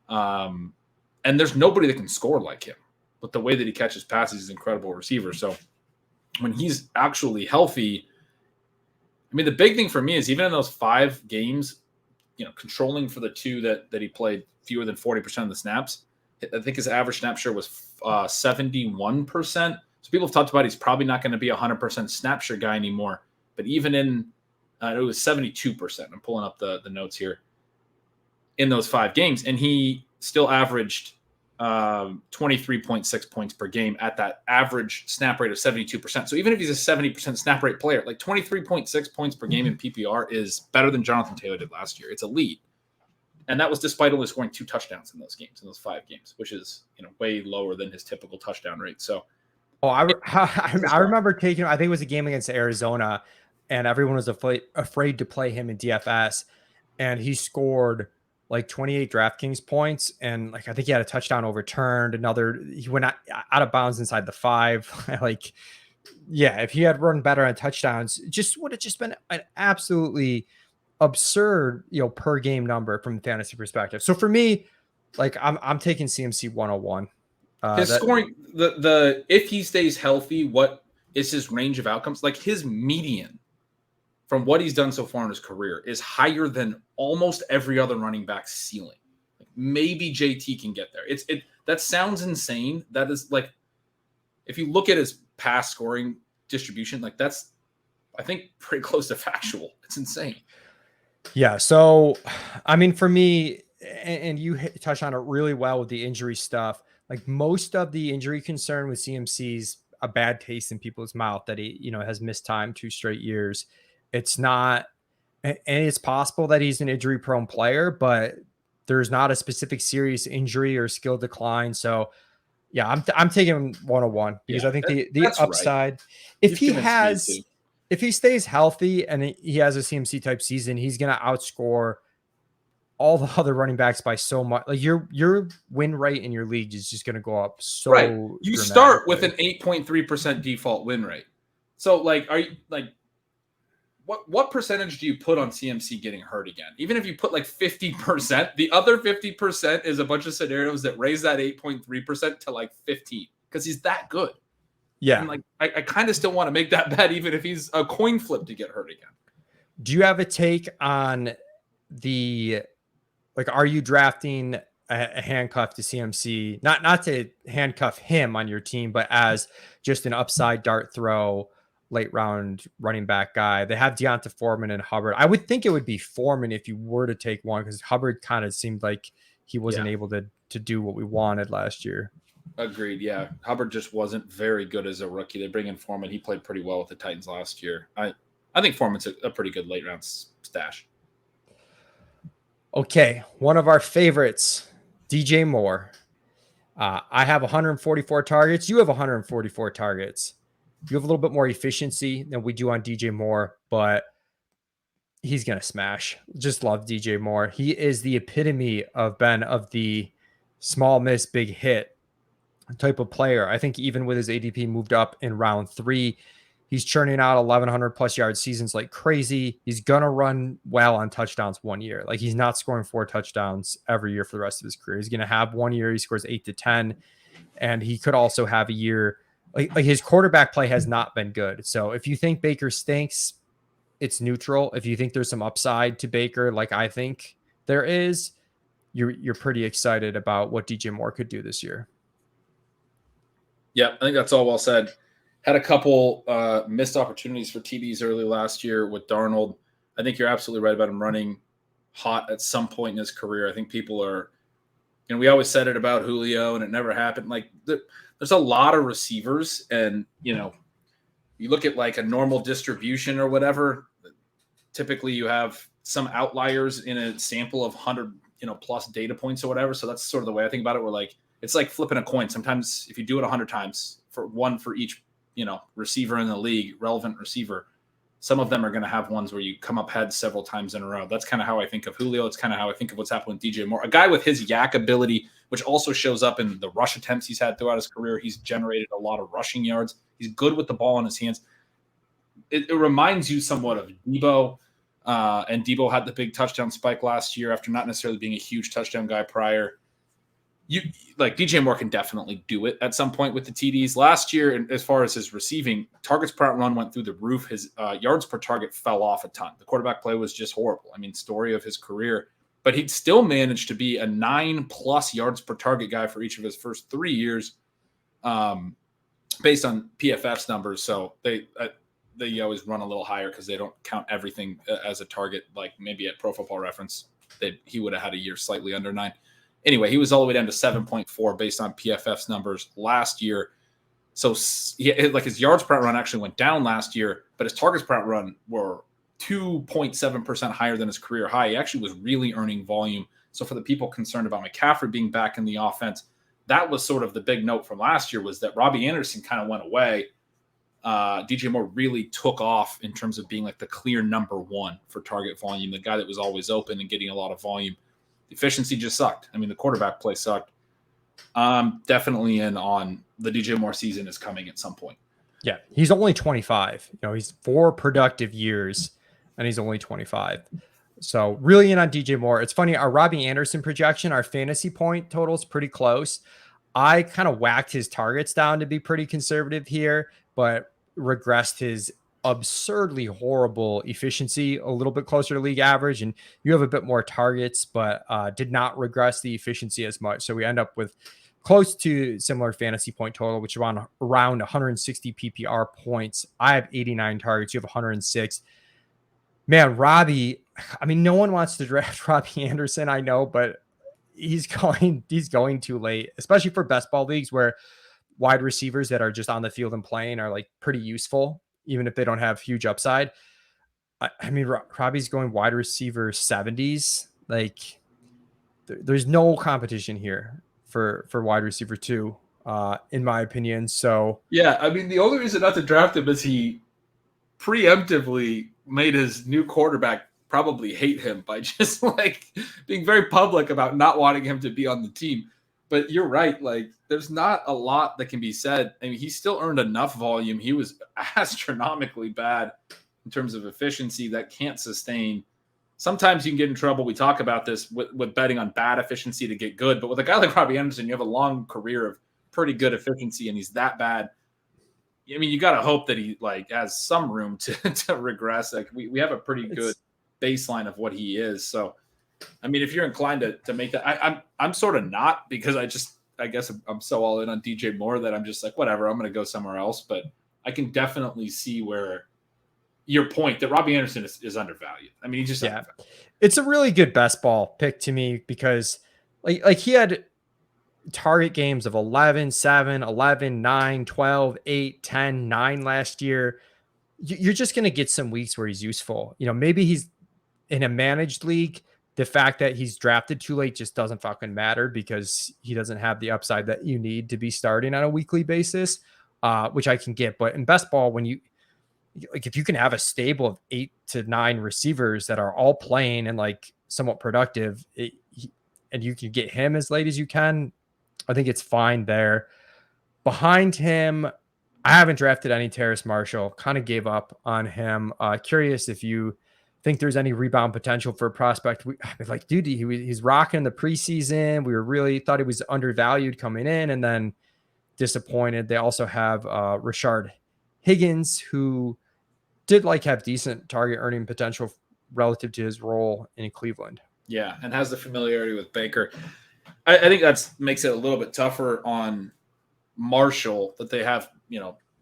And there's nobody that can score like him, but the way that he catches passes, he's an incredible receiver. So when he's actually healthy, I mean, the big thing for me is even in those 5 games, controlling for the 2 that he played fewer than 40% of the snaps, I think his average snap share was 71%. So people have talked about he's probably not going to be a 100% snap share guy anymore. But even in, it was 72%. I'm pulling up the notes here in those 5 games. And he still averaged 23.6 points per game at that average snap rate of 72%. So even if he's a 70% snap rate player, like 23.6 points per game in PPR is better than Jonathan Taylor did last year. It's elite. And that was despite only scoring 2 touchdowns in those games, in those 5 games, which is way lower than his typical touchdown rate. So, I remember taking, I think it was a game against Arizona, and everyone was afraid to play him in DFS, and he scored like 28 DraftKings points, and like I think he had a touchdown overturned. He went out of bounds inside the 5. Like, yeah, if he had run better on touchdowns, just would have just been an absolutely absurd, per game number from a fantasy perspective. So for me, like I'm taking CMC 101. His scoring, the if he stays healthy, what is his range of outcomes? Like his median from what he's done so far in his career is higher than almost every other running back's ceiling. Like maybe JT can get there. That sounds insane. That is like, if you look at his pass scoring distribution, like that's, I think, pretty close to factual. It's insane. Yeah. So, I mean, for me, and you touched on it really well with the injury stuff, like most of the injury concern with CMC's a bad taste in people's mouth that he, has missed time 2 straight years. It's not, and it's possible that he's an injury prone player, but there's not a specific serious injury or skill decline. So yeah, I'm taking 101 because I think the upside, right. If he stays healthy and he has a CMC type season, he's going to outscore all the other running backs by so much. Like your win rate in your league is just going to go up so right. You start with an 8.3% default win rate. So like, are you like, what percentage do you put on CMC getting hurt again? Even if you put like 50%, the other 50% is a bunch of scenarios that raise that 8.3% to like 15 because he's that good. Yeah. And like, I kind of still want to make that bet, even if he's a coin flip to get hurt again. Do you have a take on are you drafting a handcuff to CMC, not to handcuff him on your team, but as just an upside dart throw, late round running back guy. They have Deonta Foreman and Hubbard. I would think it would be Foreman if you were to take one, because Hubbard kind of seemed like he wasn't able to do what we wanted last year. Agreed. Yeah. Hubbard just wasn't very good as a rookie. They bring in Foreman. He played pretty well with the Titans last year. I think Foreman's a pretty good late round stash. Okay. One of our favorites, DJ Moore. I have 144 targets. You have 144 targets. You have a little bit more efficiency than we do on DJ Moore, but he's going to smash. Just love DJ Moore. He is the epitome of the small miss, big hit type of player. I think even with his ADP moved up in round 3, he's churning out 1,100 plus yard seasons like crazy. He's going to run well on touchdowns one year. Like, he's not scoring 4 touchdowns every year for the rest of his career. He's going to have one year he scores 8 to 10. And he could also have a year like his quarterback play has not been good. So if you think Baker stinks, it's neutral. If you think there's some upside to Baker, like I think there is, you're pretty excited about what DJ Moore could do this year. Yeah, I think that's all well said. Had a couple missed opportunities for TDs early last year with Darnold. I think you're absolutely right about him running hot at some point in his career. I think people are, we always said it about Julio and it never happened. Like, there's a lot of receivers, and, you look at like a normal distribution or whatever, typically you have some outliers in a sample of 100, plus data points or whatever. So that's sort of the way I think about it. We're like, it's like flipping a coin. Sometimes if you do it 100 times for one for each, receiver in the league, relevant receiver, some of them are going to have ones where you come up heads several times in a row. That's kind of how I think of Julio. It's kind of how I think of what's happened with DJ Moore, a guy with his yak ability, which also shows up in the rush attempts he's had throughout his career. He's generated a lot of rushing yards. He's good with the ball in his hands. It reminds you somewhat of Debo, and Debo had the big touchdown spike last year after not necessarily being a huge touchdown guy prior. DJ Moore can definitely do it at some point with the TDs. Last year, and as far as his receiving, targets per run went through the roof. His yards per target fell off a ton. The quarterback play was just horrible. I mean, story of his career. But he'd still managed to be a 9+ yards per target guy for each of his first 3 years, based on PFF's numbers. So they always run a little higher because they don't count everything as a target. Like maybe at Pro Football Reference, he would have had a year slightly under 9. Anyway, he was all the way down to 7.4 based on PFF's numbers last year. So his yards per run actually went down last year, but his targets per run were 2.7% higher than his career high. He actually was really earning volume. So for the people concerned about McCaffrey being back in the offense, that was sort of the big note from last year, was that Robbie Anderson kind of went away. DJ Moore really took off in terms of being like the clear number 1 for target volume, the guy that was always open and getting a lot of volume. Efficiency just sucked. I mean, the quarterback play sucked. Definitely in on the DJ Moore season is coming at some point. Yeah, he's only 25. He's 4 productive years, and he's only 25. So really in on DJ Moore. It's funny, our Robbie Anderson projection, our fantasy point total is pretty close. I kind of whacked his targets down to be pretty conservative here, but regressed his absurdly horrible efficiency a little bit closer to league average, and you have a bit more targets, but did not regress the efficiency as much. So we end up with close to similar fantasy point total, which is around 160 PPR points. I have 89 targets. You have 106. Man, Robbie, I mean, no one wants to draft Robbie Anderson, I know, but he's going too late, especially for best ball leagues where wide receivers that are just on the field and playing are like pretty useful, even if they don't have huge upside. I mean, Robbie's going wide receiver 70s. Like, there's no competition here for wide receiver 2, in my opinion. So yeah, I mean, the only reason not to draft him is he preemptively made his new quarterback probably hate him by just like being very public about not wanting him to be on the team. But you're right. Like, there's not a lot that can be said. I mean, he still earned enough volume. He was astronomically bad in terms of efficiency that can't sustain. Sometimes you can get in trouble. We talk about this with betting on bad efficiency to get good. But with a guy like Robbie Anderson, you have a long career of pretty good efficiency, and he's that bad. I mean, you got to hope that he like has some room to regress. Like we have a pretty good baseline of what he is. So I mean, if you're inclined to make that, I'm sort of not, because I guess I'm so all in on DJ Moore that I'm just like, whatever, I'm going to go somewhere else. But I can definitely see where your point that Robbie Anderson is undervalued. I mean, he's just undervalued. It's a really good best ball pick to me because like he had target games of 11, 7, 11, 9, 12, 8, 10, 9 last year. You're just going to get some weeks where he's useful. Maybe he's in a managed league. The fact that he's drafted too late just doesn't fucking matter because he doesn't have the upside that you need to be starting on a weekly basis, which I can get. But in best ball, if you can have a stable of 8 to 9 receivers that are all playing and like somewhat productive, and you can get him as late as you can, I think it's fine there. Behind him, I haven't drafted any Terrace Marshall. Kind of gave up on him. Curious if you think there's any rebound potential for a prospect. Dude, he's rocking in the preseason. We really thought he was undervalued coming in and then disappointed. They also have Rashard Higgins, who did have decent target earning potential relative to his role in Cleveland. Yeah, and has the familiarity with Baker. I think that makes it a little bit tougher on Marshall that they have,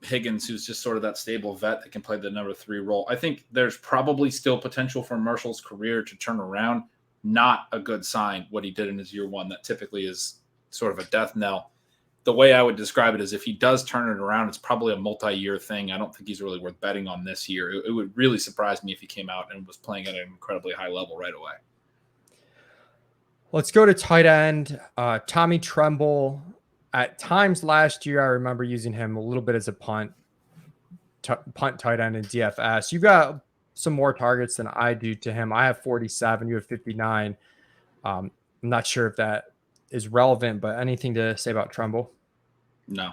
Higgins, who's just sort of that stable vet that can play the number 3 role. I think there's probably still potential for Marshall's career to turn around. Not a good sign what he did in his year 1. That typically is sort of a death knell. The way I would describe it is if he does turn it around, it's probably a multi-year thing. I don't think he's really worth betting on this year. It would really surprise me if he came out and was playing at an incredibly high level right away. Let's go to tight end. Tommy Tremble. At times last year, I remember using him a little bit as a punt tight end in DFS. You got some more targets than I do to him. I have 47. You have 59. I'm not sure if that is relevant, but anything to say about Tremble? No.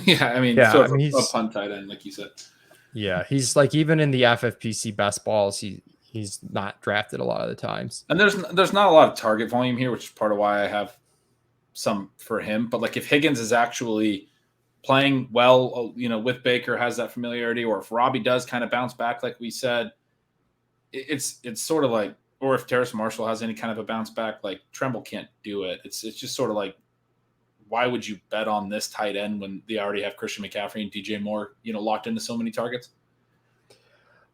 He's a punt tight end, like you said. Yeah, he's even in the FFPC best balls, he's not drafted a lot of the times. And there's not a lot of target volume here, which is part of why I have some for him. But if Higgins is actually playing well, with Baker, has that familiarity, or if Robbie does kind of bounce back, like we said, it's sort of like, or if Terrace Marshall has any kind of a bounce back, Tremble can't do it. It's just sort of like, why would you bet on this tight end when they already have Christian McCaffrey and DJ Moore, locked into so many targets?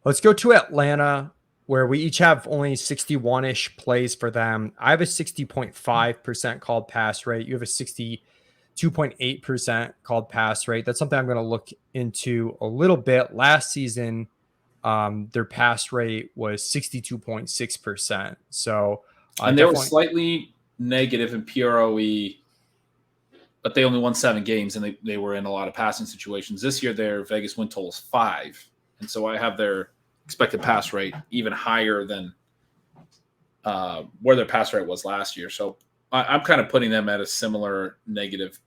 Let's go to Atlanta, where we each have only 61-ish plays for them. I have a 60.5% called pass rate. You have a 62.8% called pass rate. That's something I'm going to look into a little bit. Last season, their pass rate was 62.6%. So, and they were slightly negative in PROE, but they only won 7 games, and they were in a lot of passing situations. This year, their Vegas win total is 5. And so I have their expected pass rate even higher than where their pass rate was last year. So I'm kind of putting them at a similar negative,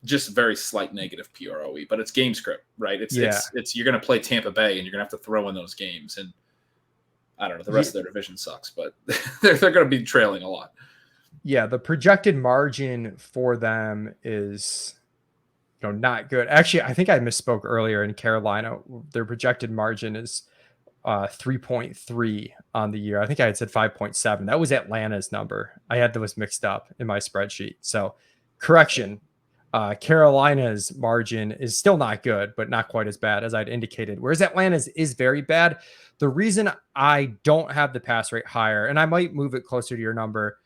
just very slight negative PROE, but it's game script, right? It's you're going to play Tampa Bay and you're going to have to throw in those games. And I don't know, the rest of their division sucks, but they're going to be trailing a lot. Yeah. The projected margin for them is, not good. Actually, I think I misspoke earlier. In Carolina, their projected margin is 3.3 on the year. I think I had said 5.7. That was Atlanta's number. I had those mixed up in my spreadsheet. So correction, Carolina's margin is still not good, but not quite as bad as I'd indicated. Whereas Atlanta's is very bad. The reason I don't have the pass rate higher, and I might move it closer to your number,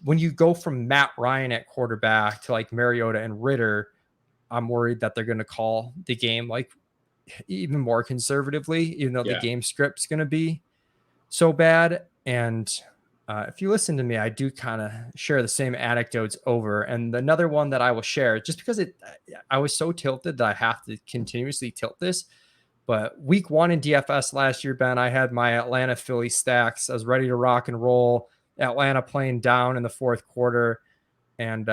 when you go from Matt Ryan at quarterback to Mariota and Ritter, I'm worried that they're going to call the game even more conservatively, even though the game script's going to be so bad. And if you listen to me, I do kind of share the same anecdotes over. And another one that I will share, just because I was so tilted that I have to continuously tilt this. But week 1 in DFS last year, Ben, I had my Atlanta Philly stacks. I was ready to rock and roll. Atlanta playing down in the 4th quarter. And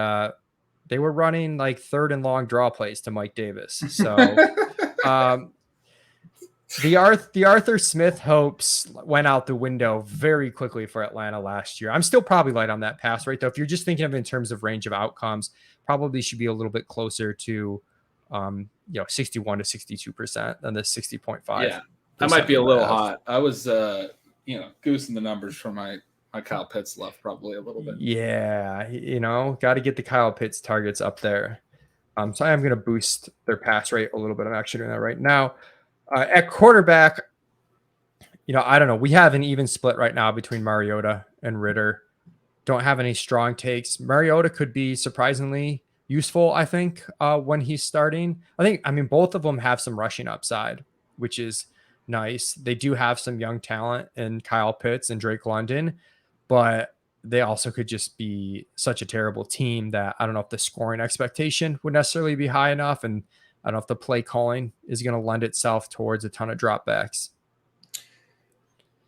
they were running 3rd and long draw plays to Mike Davis. So the Arthur Smith hopes went out the window very quickly for Atlanta last year. I'm still probably light on that pass rate, though. If you're just thinking of it in terms of range of outcomes, probably should be a little bit closer to 61 to 62% than the 60.5. Yeah, I might be a little hot. I was goosing the numbers for my my Kyle Pitts love probably a little bit. Yeah, got to get the Kyle Pitts targets up there. So I am going to boost their pass rate a little bit. I'm actually doing that right now. At quarterback, I don't know. We have an even split right now between Mariota and Ritter. Don't have any strong takes. Mariota could be surprisingly useful, I think, when he's starting. I mean, both of them have some rushing upside, which is nice. They do have some young talent in Kyle Pitts and Drake London, but they also could just be such a terrible team that I don't know if the scoring expectation would necessarily be high enough. And I don't know if the play calling is going to lend itself towards a ton of dropbacks.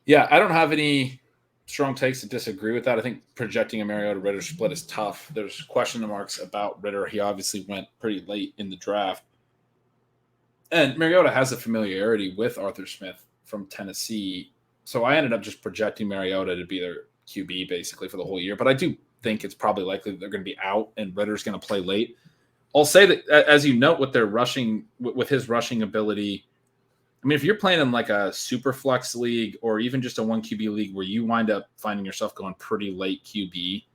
Yeah, I don't have any strong takes to disagree with that. I think projecting a Mariota Ritter split is tough. There's question marks about Ritter. He obviously went pretty late in the draft. And Mariota has a familiarity with Arthur Smith from Tennessee. So I ended up just projecting Mariota to be their QB basically for the whole year. But I do think it's probably likely that they're going to be out and Ritter's going to play late. I'll say that, as you note, with their rushing, with his rushing ability, I mean, if you're playing in like a super flex league or even just a 1 QB league where you wind up finding yourself going pretty late QB,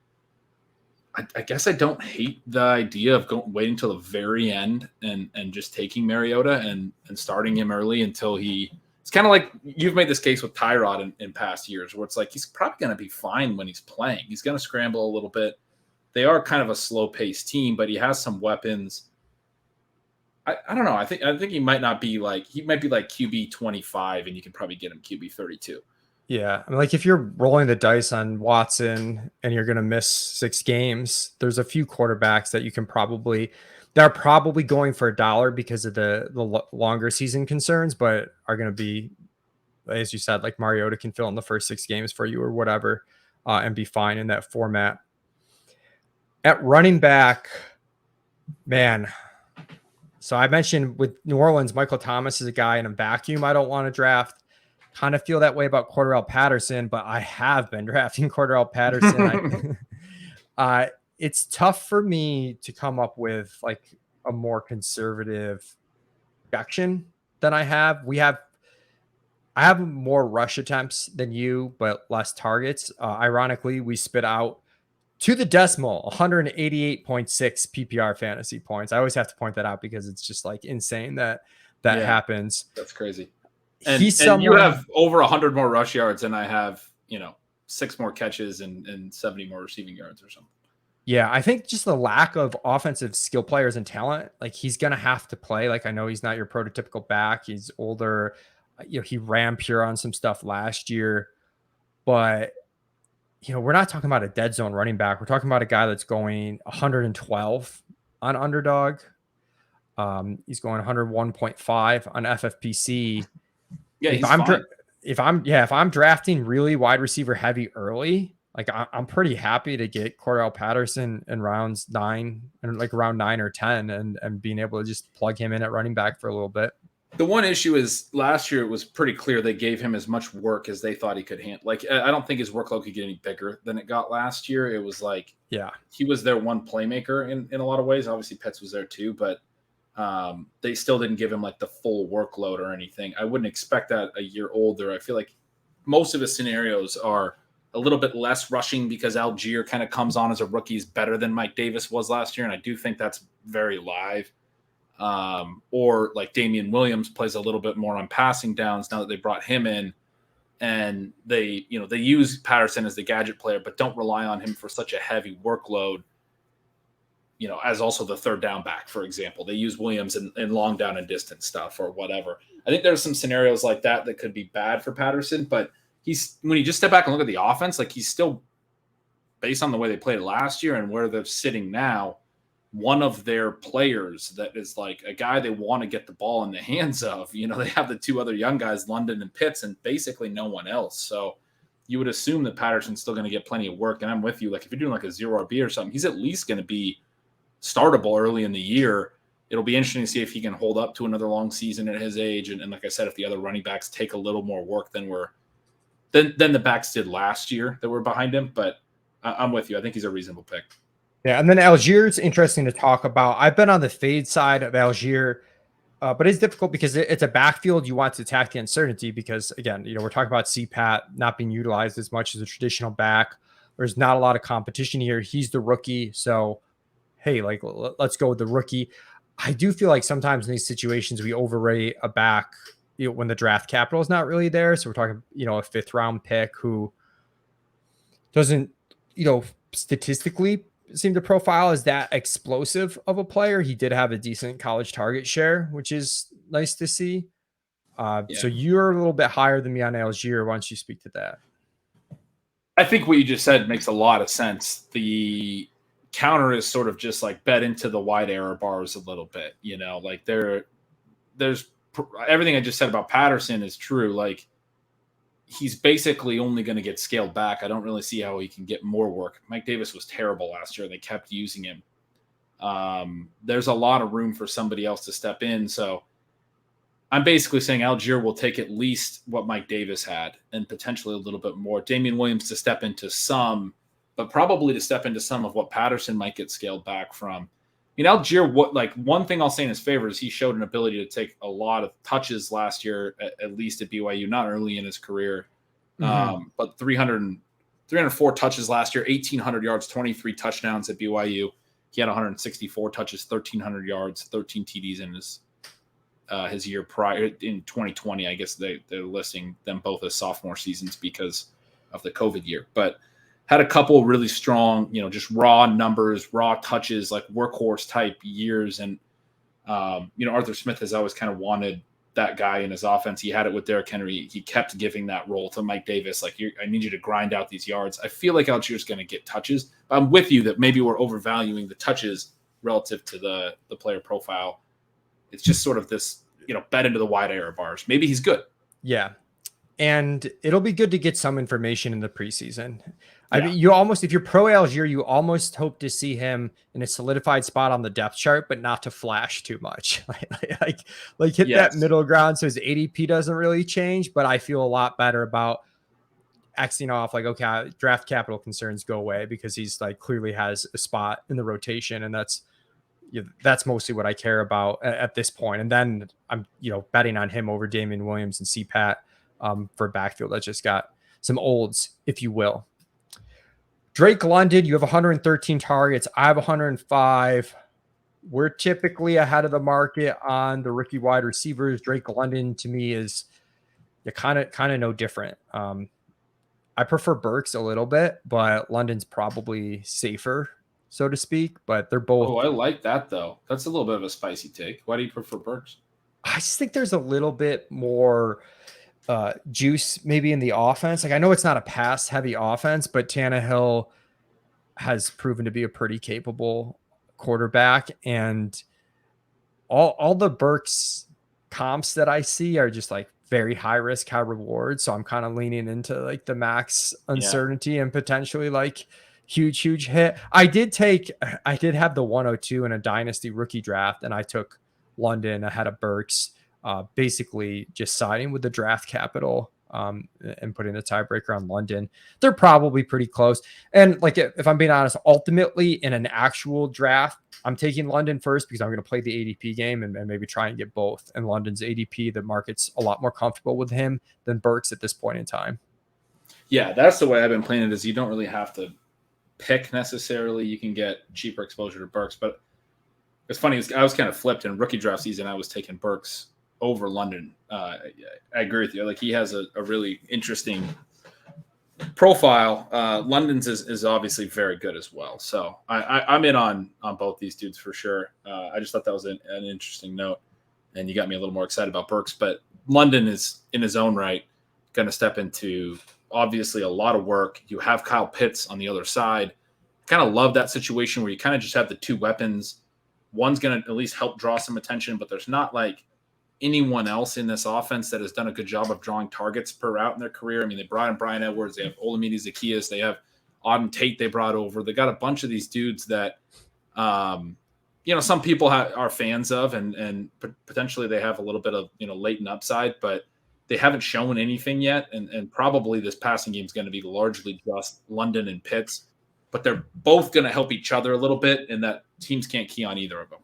I guess I don't hate the idea of waiting till the very end and just taking Mariota and starting him early until it's kind of like you've made this case with Tyrod in past years where it's like he's probably going to be fine when he's playing. He's going to scramble a little bit. They are kind of a slow-paced team, but he has some weapons. I don't know. I think he might be like QB 25 and you can probably get him QB 32. Yeah. I mean, like if you're rolling the dice on Watson and you're going to miss 6 games, there's a few quarterbacks that they're probably going for $1 because of the longer season concerns, but are going to be, as you said, like Mariota can fill in the first 6 games for you or whatever, and be fine in that format. At running back, man. So I mentioned with New Orleans, Michael Thomas is a guy in a vacuum I don't want to draft. Kind of feel that way about Cordell Patterson, but I have been drafting Cordell Patterson. It's tough for me to come up with like a more conservative projection than I have. I have more rush attempts than you, but less targets. Ironically, we spit out to the decimal 188.6 PPR fantasy points. I always have to point that out because it's just like insane that happens. That's crazy. And you have over 100 more rush yards than I have, 6 more catches and 70 more receiving yards or something. Yeah, I think just the lack of offensive skill players and talent, like he's going to have to play. Like I know he's not your prototypical back. He's older. He ran pure on some stuff last year, but we're not talking about a dead zone running back. We're talking about a guy that's going 112 on underdog. He's going 101.5 on FFPC. Yeah, if I'm drafting really wide receiver heavy early, like I'm pretty happy to get Cordell Patterson in rounds 9 and like around 9 or 10 and being able to just plug him in at running back for a little bit. The one issue is last year it was pretty clear they gave him as much work as they thought he could handle. Like I don't think his workload could get any bigger than it got last year. It was like, he was their one playmaker in a lot of ways. Obviously Pitts was there too, but they still didn't give him like the full workload or anything. I wouldn't expect that a year older. I feel like most of his scenarios are a little bit less rushing because Algier kind of comes on as a rookie. He's better than Mike Davis was last year. And I do think that's very live. Or like Damian Williams plays a little bit more on passing downs now that they brought him in, and they use Patterson as the gadget player, but don't rely on him for such a heavy workload, as also the third down back, for example. They use Williams in long down and distance stuff or whatever. I think there's some scenarios like that could be bad for Patterson, but when you just step back and look at the offense, like he's still, based on the way they played last year and where they're sitting now, one of their players that is like a guy they want to get the ball in the hands of. They have the 2 other young guys, London and Pitts, and basically no one else. So you would assume that Patterson's still going to get plenty of work. And I'm with you. Like if you're doing like a 0 RB or something, he's at least going to be startable early in the year. It'll be interesting to see if he can hold up to another long season at his age. And like I said, if the other running backs take a little more work than the backs did last year that were behind him. But I'm with you. I think he's a reasonable pick. Yeah, and then Algier's interesting to talk about. I've been on the fade side of Algier. But it's difficult because it's a backfield. You want to attack the uncertainty because, again, we're talking about CPAT not being utilized as much as a traditional back. There's not a lot of competition here. He's the rookie. So, hey, like, let's go with the rookie. I do feel like sometimes in these situations we overrate a back, when the draft capital is not really there. So we're talking, a fifth round pick who doesn't, statistically seem to profile as that explosive of a player. He did have a decent college target share, which is nice to see. So you're a little bit higher than me on Algier. Why don't you speak to that? I think what you just said makes a lot of sense. The counter is sort of just like bet into the wide error bars a little bit, like there's everything I just said about Patterson is true. Like, he's basically only going to get scaled back. I don't really see how he can get more work. Mike Davis was terrible last year. They kept using him. There's a lot of room for somebody else to step in. So I'm basically saying Algier will take at least what Mike Davis had and potentially a little bit more. Damian Williams to step into some, but probably to step into some of what Patterson might get scaled back from. Algier, one thing I'll say in his favor is he showed an ability to take a lot of touches last year, at least at BYU, not early in his career, but 304 touches last year, 1,800 yards, 23 touchdowns at BYU. He had 164 touches, 1,300 yards, 13 TDs in his year prior in 2020. I guess they're listing them both as sophomore seasons because of the COVID year, but had a couple really strong, just raw numbers, raw touches, like workhorse type years. And, Arthur Smith has always kind of wanted that guy in his offense. He had it with Derrick Henry. He kept giving that role to Mike Davis. Like, I need you to grind out these yards. I feel like Algier's going to get touches. But I'm with you that maybe we're overvaluing the touches relative to the player profile. It's just sort of this, bet into the wide error bars. Maybe he's good. Yeah. And it'll be good to get some information in the preseason. Yeah. I mean, if you're pro Algier, you almost hope to see him in a solidified spot on the depth chart, but not to flash too much. like hit that middle ground so his ADP doesn't really change. But I feel a lot better about Xing off, like, okay, draft capital concerns go away because he's like clearly has a spot in the rotation, and that's mostly what I care about at this point. And then I'm betting on him over Damian Williams and CPAT. For a backfield that just got some olds, if you will. Drake London, you have 113 targets. I have 105. We're typically ahead of the market on the rookie wide receivers. Drake London to me is kind of no different. I prefer Burks a little bit, but London's probably safer, so to speak. But they're both. Oh, I like that though. That's a little bit of a spicy take. Why do you prefer Burks? I just think there's a little bit more juice maybe in the offense. Like, I know it's not a pass heavy offense, but Tannehill has proven to be a pretty capable quarterback, and all the Burks comps that I see are just like very high risk, high reward. So I'm kind of leaning into like the max uncertainty and potentially like huge hit. I did have the 102 in a dynasty rookie draft, and I took London ahead of Burks. Basically just siding with the draft capital and putting the tiebreaker on London. They're probably pretty close. And like, if I'm being honest, ultimately in an actual draft, I'm taking London first because I'm going to play the ADP game and maybe try and get both. And London's ADP, the market's a lot more comfortable with him than Burks at this point in time. Yeah, that's the way I've been playing it, is you don't really have to pick necessarily. You can get cheaper exposure to Burks. But it's funny, I was kind of flipped in rookie draft season. I was taking Burks over London. I agree with you. Like, he has a really interesting profile. London's is obviously very good as well. So I'm in on both these dudes for sure. I just thought that was an interesting note, and you got me a little more excited about Burks. But London is in his own right going to step into obviously a lot of work. You have Kyle Pitts on the other side. Kind of love that situation where you kind of just have the two weapons. One's going to at least help draw some attention, but there's not like anyone else in this offense that has done a good job of drawing targets per route in their career. I mean, they brought in Bryan Edwards. They have Olamide Zaccheaus. They have Auden Tate they brought over. They got a bunch of these dudes that, some people are fans of, and potentially they have a little bit of, latent upside, but they haven't shown anything yet. And probably this passing game is going to be largely just London and Pitts, but they're both going to help each other a little bit, and that teams can't key on either of them.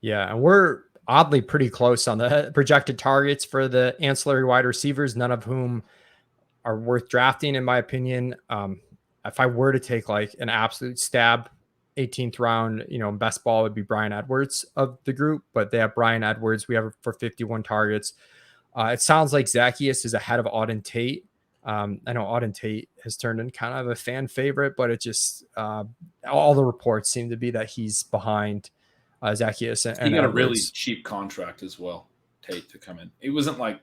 Yeah, and we're oddly pretty close on the projected targets for the ancillary wide receivers, none of whom are worth drafting, in my opinion. If I were to take like an absolute stab, 18th round, best ball would be Bryan Edwards of the group, but they have Bryan Edwards. We have for 51 targets. It sounds like Zacchaeus is ahead of Auden Tate. I know Auden Tate has turned in kind of a fan favorite, but it just all the reports seem to be that he's behind Zacchaeus and he got Edwards. a really cheap contract as well, Tate, to come in. It wasn't like,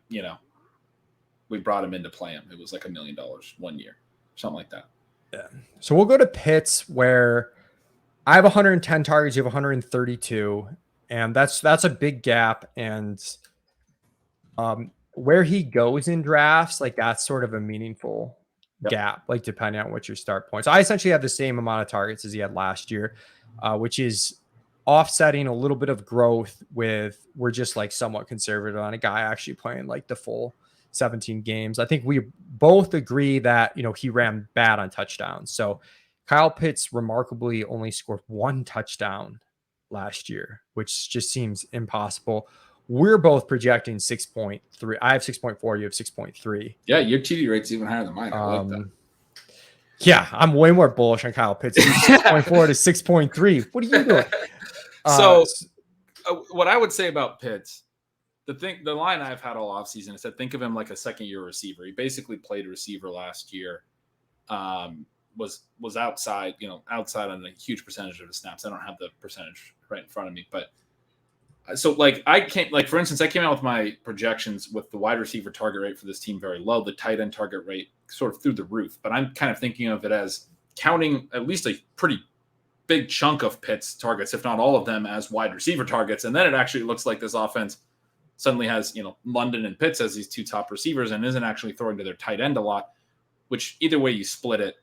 we brought him in to play him. It was like $1 million 1 year, something like that. Yeah. So we'll go to Pitts, where I have 110 targets, you have 132, and that's a big gap. And where he goes in drafts, like that's sort of a meaningful gap, like depending on what your start points. I essentially have the same amount of targets as he had last year, which is offsetting a little bit of growth with we're just like somewhat conservative on a guy actually playing like the full 17 games. I think we both agree that, he ran bad on touchdowns. So Kyle Pitts remarkably only scored 1 touchdown last year, which just seems impossible. We're both projecting 6.3. I have 6.4. You have 6.3. Yeah, your TD rate's even higher than mine. I like that. Yeah, I'm way more bullish on Kyle Pitts. 6.4 to 6.3. What are you doing? What I would say about Pitts, the line I've had all offseason is that think of him like a second-year receiver. He basically played receiver last year. Was outside, outside on a huge percentage of the snaps. I don't have the percentage right in front of me, but so for instance, I came out with my projections with the wide receiver target rate for this team very low, the tight end target rate sort of through the roof. But I'm kind of thinking of it as counting at least a pretty big chunk of Pitts targets, if not all of them, as wide receiver targets. And then it actually looks like this offense suddenly has, London and Pitts as these 2 top receivers and isn't actually throwing to their tight end a lot, which either way you split it,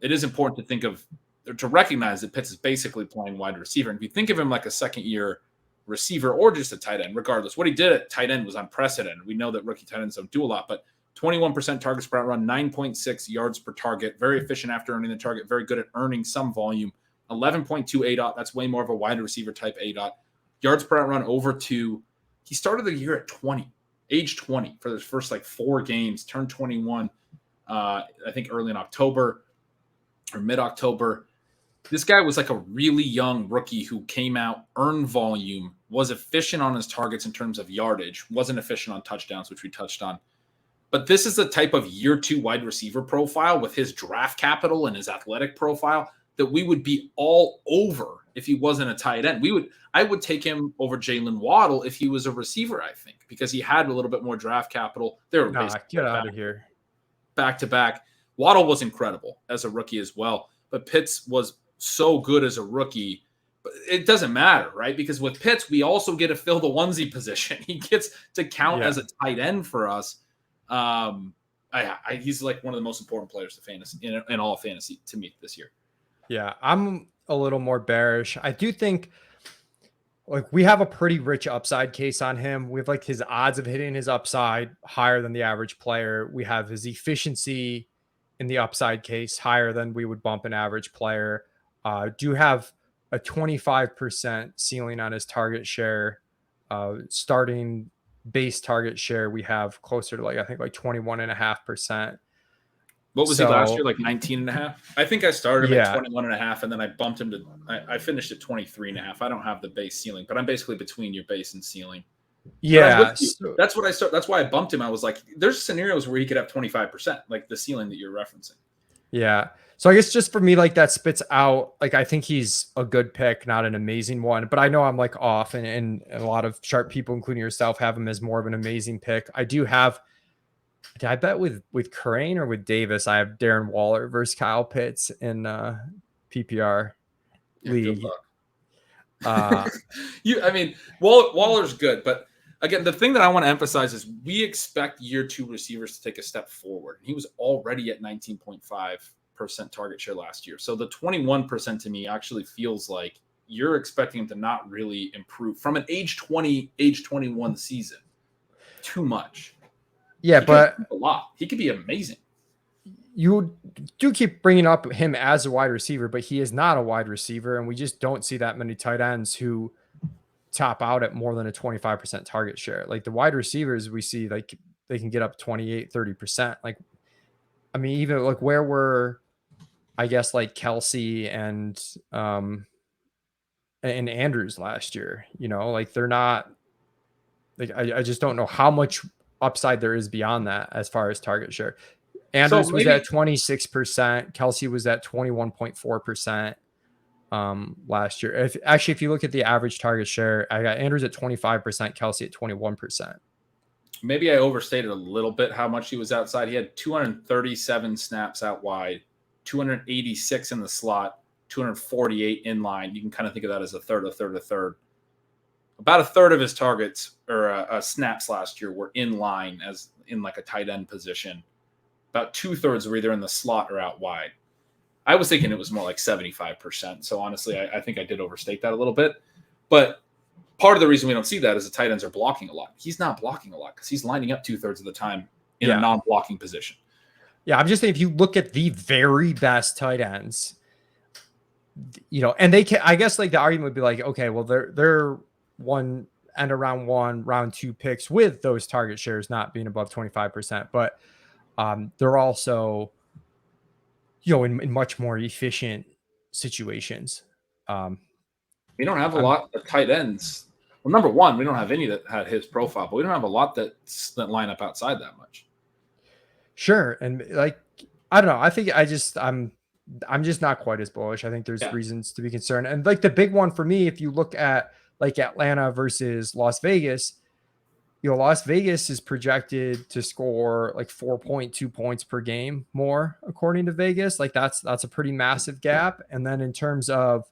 it is important to recognize that Pitts is basically playing wide receiver. And if you think of him like a second-year receiver or just a tight end, regardless, what he did at tight end was unprecedented. We know that rookie tight ends don't do a lot, but 21% targets per run, 9.6 yards per target, very efficient after earning the target, very good at earning some volume, 11.2 ADOT. That's way more of a wide receiver type ADOT. Yards per run over 2. He started the year at age 20 for his first 4 games, turned 21. I think early in October or mid-October. This guy was like a really young rookie who came out, earned volume, was efficient on his targets in terms of yardage, wasn't efficient on touchdowns, which we touched on. But this is the type of year 2 wide receiver profile with his draft capital and his athletic profile that we would be all over if he wasn't a tight end. I would take him over Jalen Waddle if he was a receiver, I think, because he had a little bit more draft capital. Get out of here. Back to back. Waddle was incredible as a rookie as well, but Pitts was so good as a rookie. But it doesn't matter, right? Because with Pitts, we also get to fill the onesie position. He gets to count as a tight end for us. He's like one of the most important players to fantasy in all of fantasy to me this year. Yeah, I'm a little more bearish. I do think we have a pretty rich upside case on him. We have his odds of hitting his upside higher than the average player. We have his efficiency in the upside case higher than we would bump an average player. Do have a 25% ceiling on his target share. Starting base target share, we have closer to 21.5%. What was he last year? 19.5? I think I started him at 21.5, and then I bumped him to I finished at 23.5. I don't have the base ceiling, but I'm basically between your base and ceiling. Yeah. That's what I start. That's why I bumped him. I was like, there's scenarios where he could have 25%, like the ceiling that you're referencing. Yeah. So I guess just for me, that spits out, I think he's a good pick, not an amazing one, but I know I'm off, and a lot of sharp people, including yourself, have him as more of an amazing pick. I do have, did I bet with Crane or with Davis? I have Darren Waller versus Kyle Pitts in PPR league. Waller's good, but again, the thing that I want to emphasize is we expect year 2 receivers to take a step forward. He was already at 19.5% target share last year. So the 21% to me actually feels like you're expecting him to not really improve from an age 20, age 21 season. Too much. Yeah, but a lot. He could be amazing. You do keep bringing up him as a wide receiver, but he is not a wide receiver, and we just don't see that many tight ends who top out at more than a 25% target share. Like the wide receivers we see, like they can get up 28, 30%. Like, I mean, even like where were, I guess, like Kelsey and Andrews last year, like they're not like, I just don't know how much upside there is beyond that as far as target share. Andrews was at 26%. Kelsey was at 21.4% last year. If you look at the average target share, I got Andrews at 25%, Kelsey at 21%. Maybe I overstated a little bit how much he was outside. He had 237 snaps out wide, 286 in the slot, 248 in line. You can kind of think of that as a third. About a third of his targets or snaps last year were in line, as in like a tight end position. About 2/3 were either in the slot or out wide. I was thinking it was more like 75%. So honestly, I think I did overstate that a little bit. But part of the reason we don't see that is the tight ends are blocking a lot. He's not blocking a lot because he's lining up 2/3 of the time in a non-blocking position. Yeah, I'm just saying if you look at the very best tight ends, and they can, I guess like the argument would be like, okay, well they're one end of round 1, round 2 picks with those target shares not being above 25%, but they're also in much more efficient situations. We don't have a lot of tight ends. Well, number one, we don't have any that had his profile, but we don't have a lot that line up outside that much. Sure, and like I don't know. I think I'm just not quite as bullish. I think there's reasons to be concerned, and like the big one for me, if you look at like Atlanta versus Las Vegas, Las Vegas is projected to score like 4.2 points per game more, according to Vegas. Like that's a pretty massive gap. And then in terms of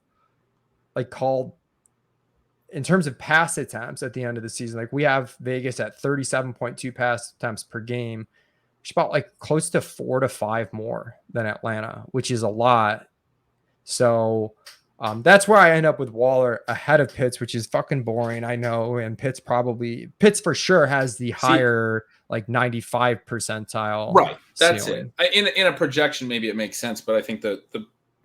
pass attempts at the end of the season, like we have Vegas at 37.2 pass attempts per game, which is about like close to 4 to 5 more than Atlanta, which is a lot. So that's where I end up with Waller ahead of Pitts, which is fucking boring, I know. And Pitts for sure has the higher like 95 percentile. Right. That's ceiling. it. In a projection, maybe it makes sense, but I think the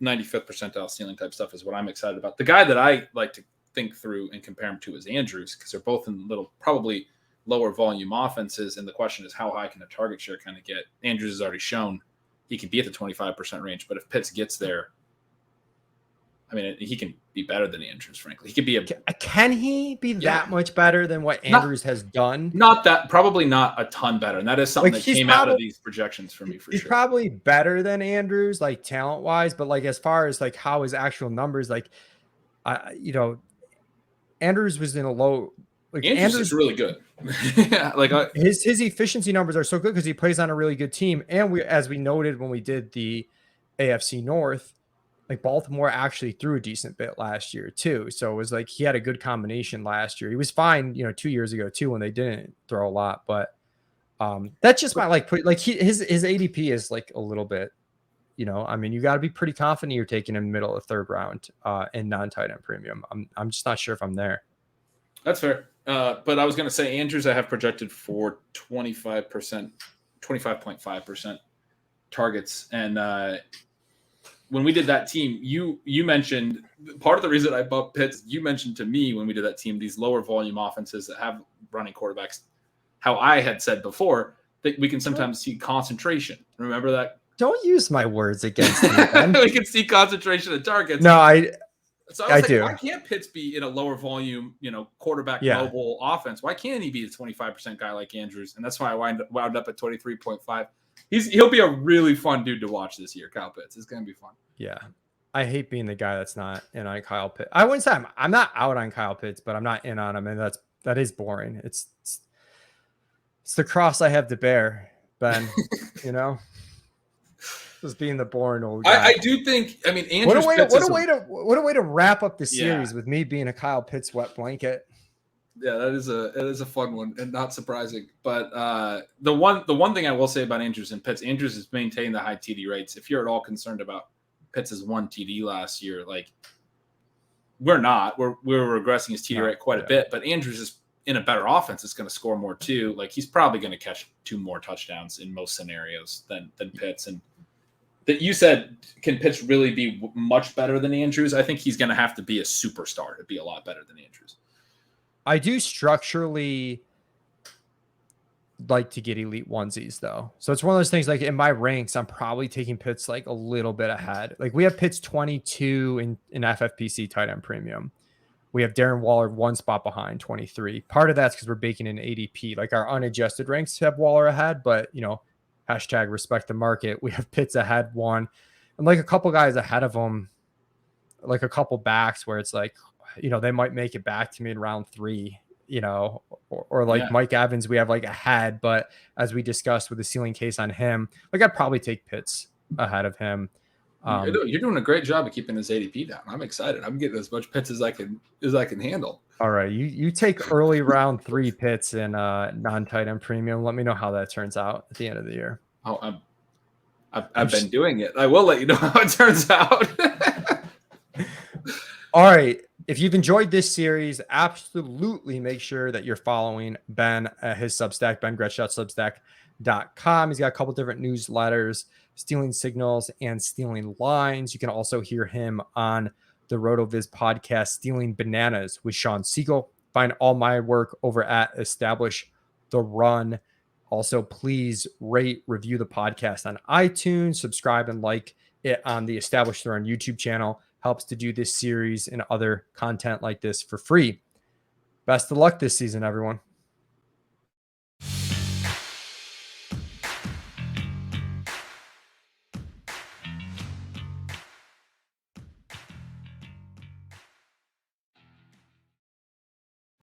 95th percentile ceiling type stuff is what I'm excited about. The guy that I like to think through and compare him to is Andrews, because they're both in probably lower volume offenses. And the question is, how high can a target share kind of get? Andrews has already shown he can be at the 25% range, but if Pitts gets there, I mean, he can be better than Andrews, frankly. He could be Can he be that much better than what Andrews has done? Probably not a ton better. And that is something that came out of these projections for me, for sure. He's probably better than Andrews, like talent wise, but like as far as like how his actual numbers, like, Andrews was in a low. Like Andrews is really good. Yeah, like his efficiency numbers are so good because he plays on a really good team, and as we noted when we did the AFC North. Like Baltimore actually threw a decent bit last year too. So it was like he had a good combination last year. He was fine, 2 years ago too, when they didn't throw a lot. But that's just my his ADP is like a little bit, I mean, you got to be pretty confident you're taking him middle of third round in non-tight end premium. I'm just not sure if I'm there. That's fair. But I was going to say Andrews I have projected for 25.5% targets. And when we did that team, you mentioned part of the reason I bumped Pitts. You mentioned to me when we did that team, these lower volume offenses that have running quarterbacks, how I had said before that we can sometimes see concentration. Remember that? Don't use my words against me. We can see concentration of targets. No, I do. Why can't Pitts be in a lower volume, quarterback mobile offense? Why can't he be a 25% guy like Andrews? And that's why I wound up at 23.5. He'll be a really fun dude to watch this year, Kyle Pitts. It's going to be fun. Yeah. I hate being the guy that's not in on Kyle Pitts. I wouldn't say I'm not out on Kyle Pitts, but I'm not in on him. And that is boring. It's the cross I have to bear, Ben, just being the boring old guy. I do think, Andrews what a way to wrap up the series with me being a Kyle Pitts wet blanket. Yeah, that is a fun one and not surprising. But the one thing I will say about Andrews and Pitts, Andrews has maintained the high TD rates. If you're at all concerned about Pitts' 1 TD last year, like we're not. We're regressing his TD rate quite a bit. But Andrews is in a better offense. It's going to score more too. Like he's probably going to catch 2 more touchdowns in most scenarios than Pitts. And that you said, can Pitts really be much better than Andrews? I think he's going to have to be a superstar to be a lot better than Andrews. I do structurally like to get elite onesies though. So it's one of those things like in my ranks, I'm probably taking Pitts like a little bit ahead. Like we have Pitts 22 in FFPC tight end premium. We have Darren Waller one spot behind 23. Part of that's because we're baking in ADP. Like our unadjusted ranks have Waller ahead, but hashtag respect the market. We have Pitts ahead one, and like a couple guys ahead of them, like a couple backs where it's like, they might make it back to me in round 3, or like Mike Evans, we have like ahead, but as we discussed with the ceiling case on him, like I'd probably take Pitts ahead of him. You're doing a great job of keeping his ADP down. I'm excited. I'm getting as much Pitts as I can handle. All right, you take early round 3 Pitts in non-tight end premium. Let me know how that turns out at the end of the year. Oh, I've been doing it. I will let you know how it turns out. All right. If you've enjoyed this series, absolutely make sure that you're following Ben at his Substack, bengretch.substack.com. He's got a couple different newsletters, Stealing Signals and Stealing Lines. You can also hear him on the RotoViz podcast, Stealing Bananas with Sean Siegel. Find all my work over at Establish the Run. Also, please rate, review the podcast on iTunes, subscribe and like it on the Establish the Run YouTube channel. Helps to do this series and other content like this for free. Best of luck this season, everyone.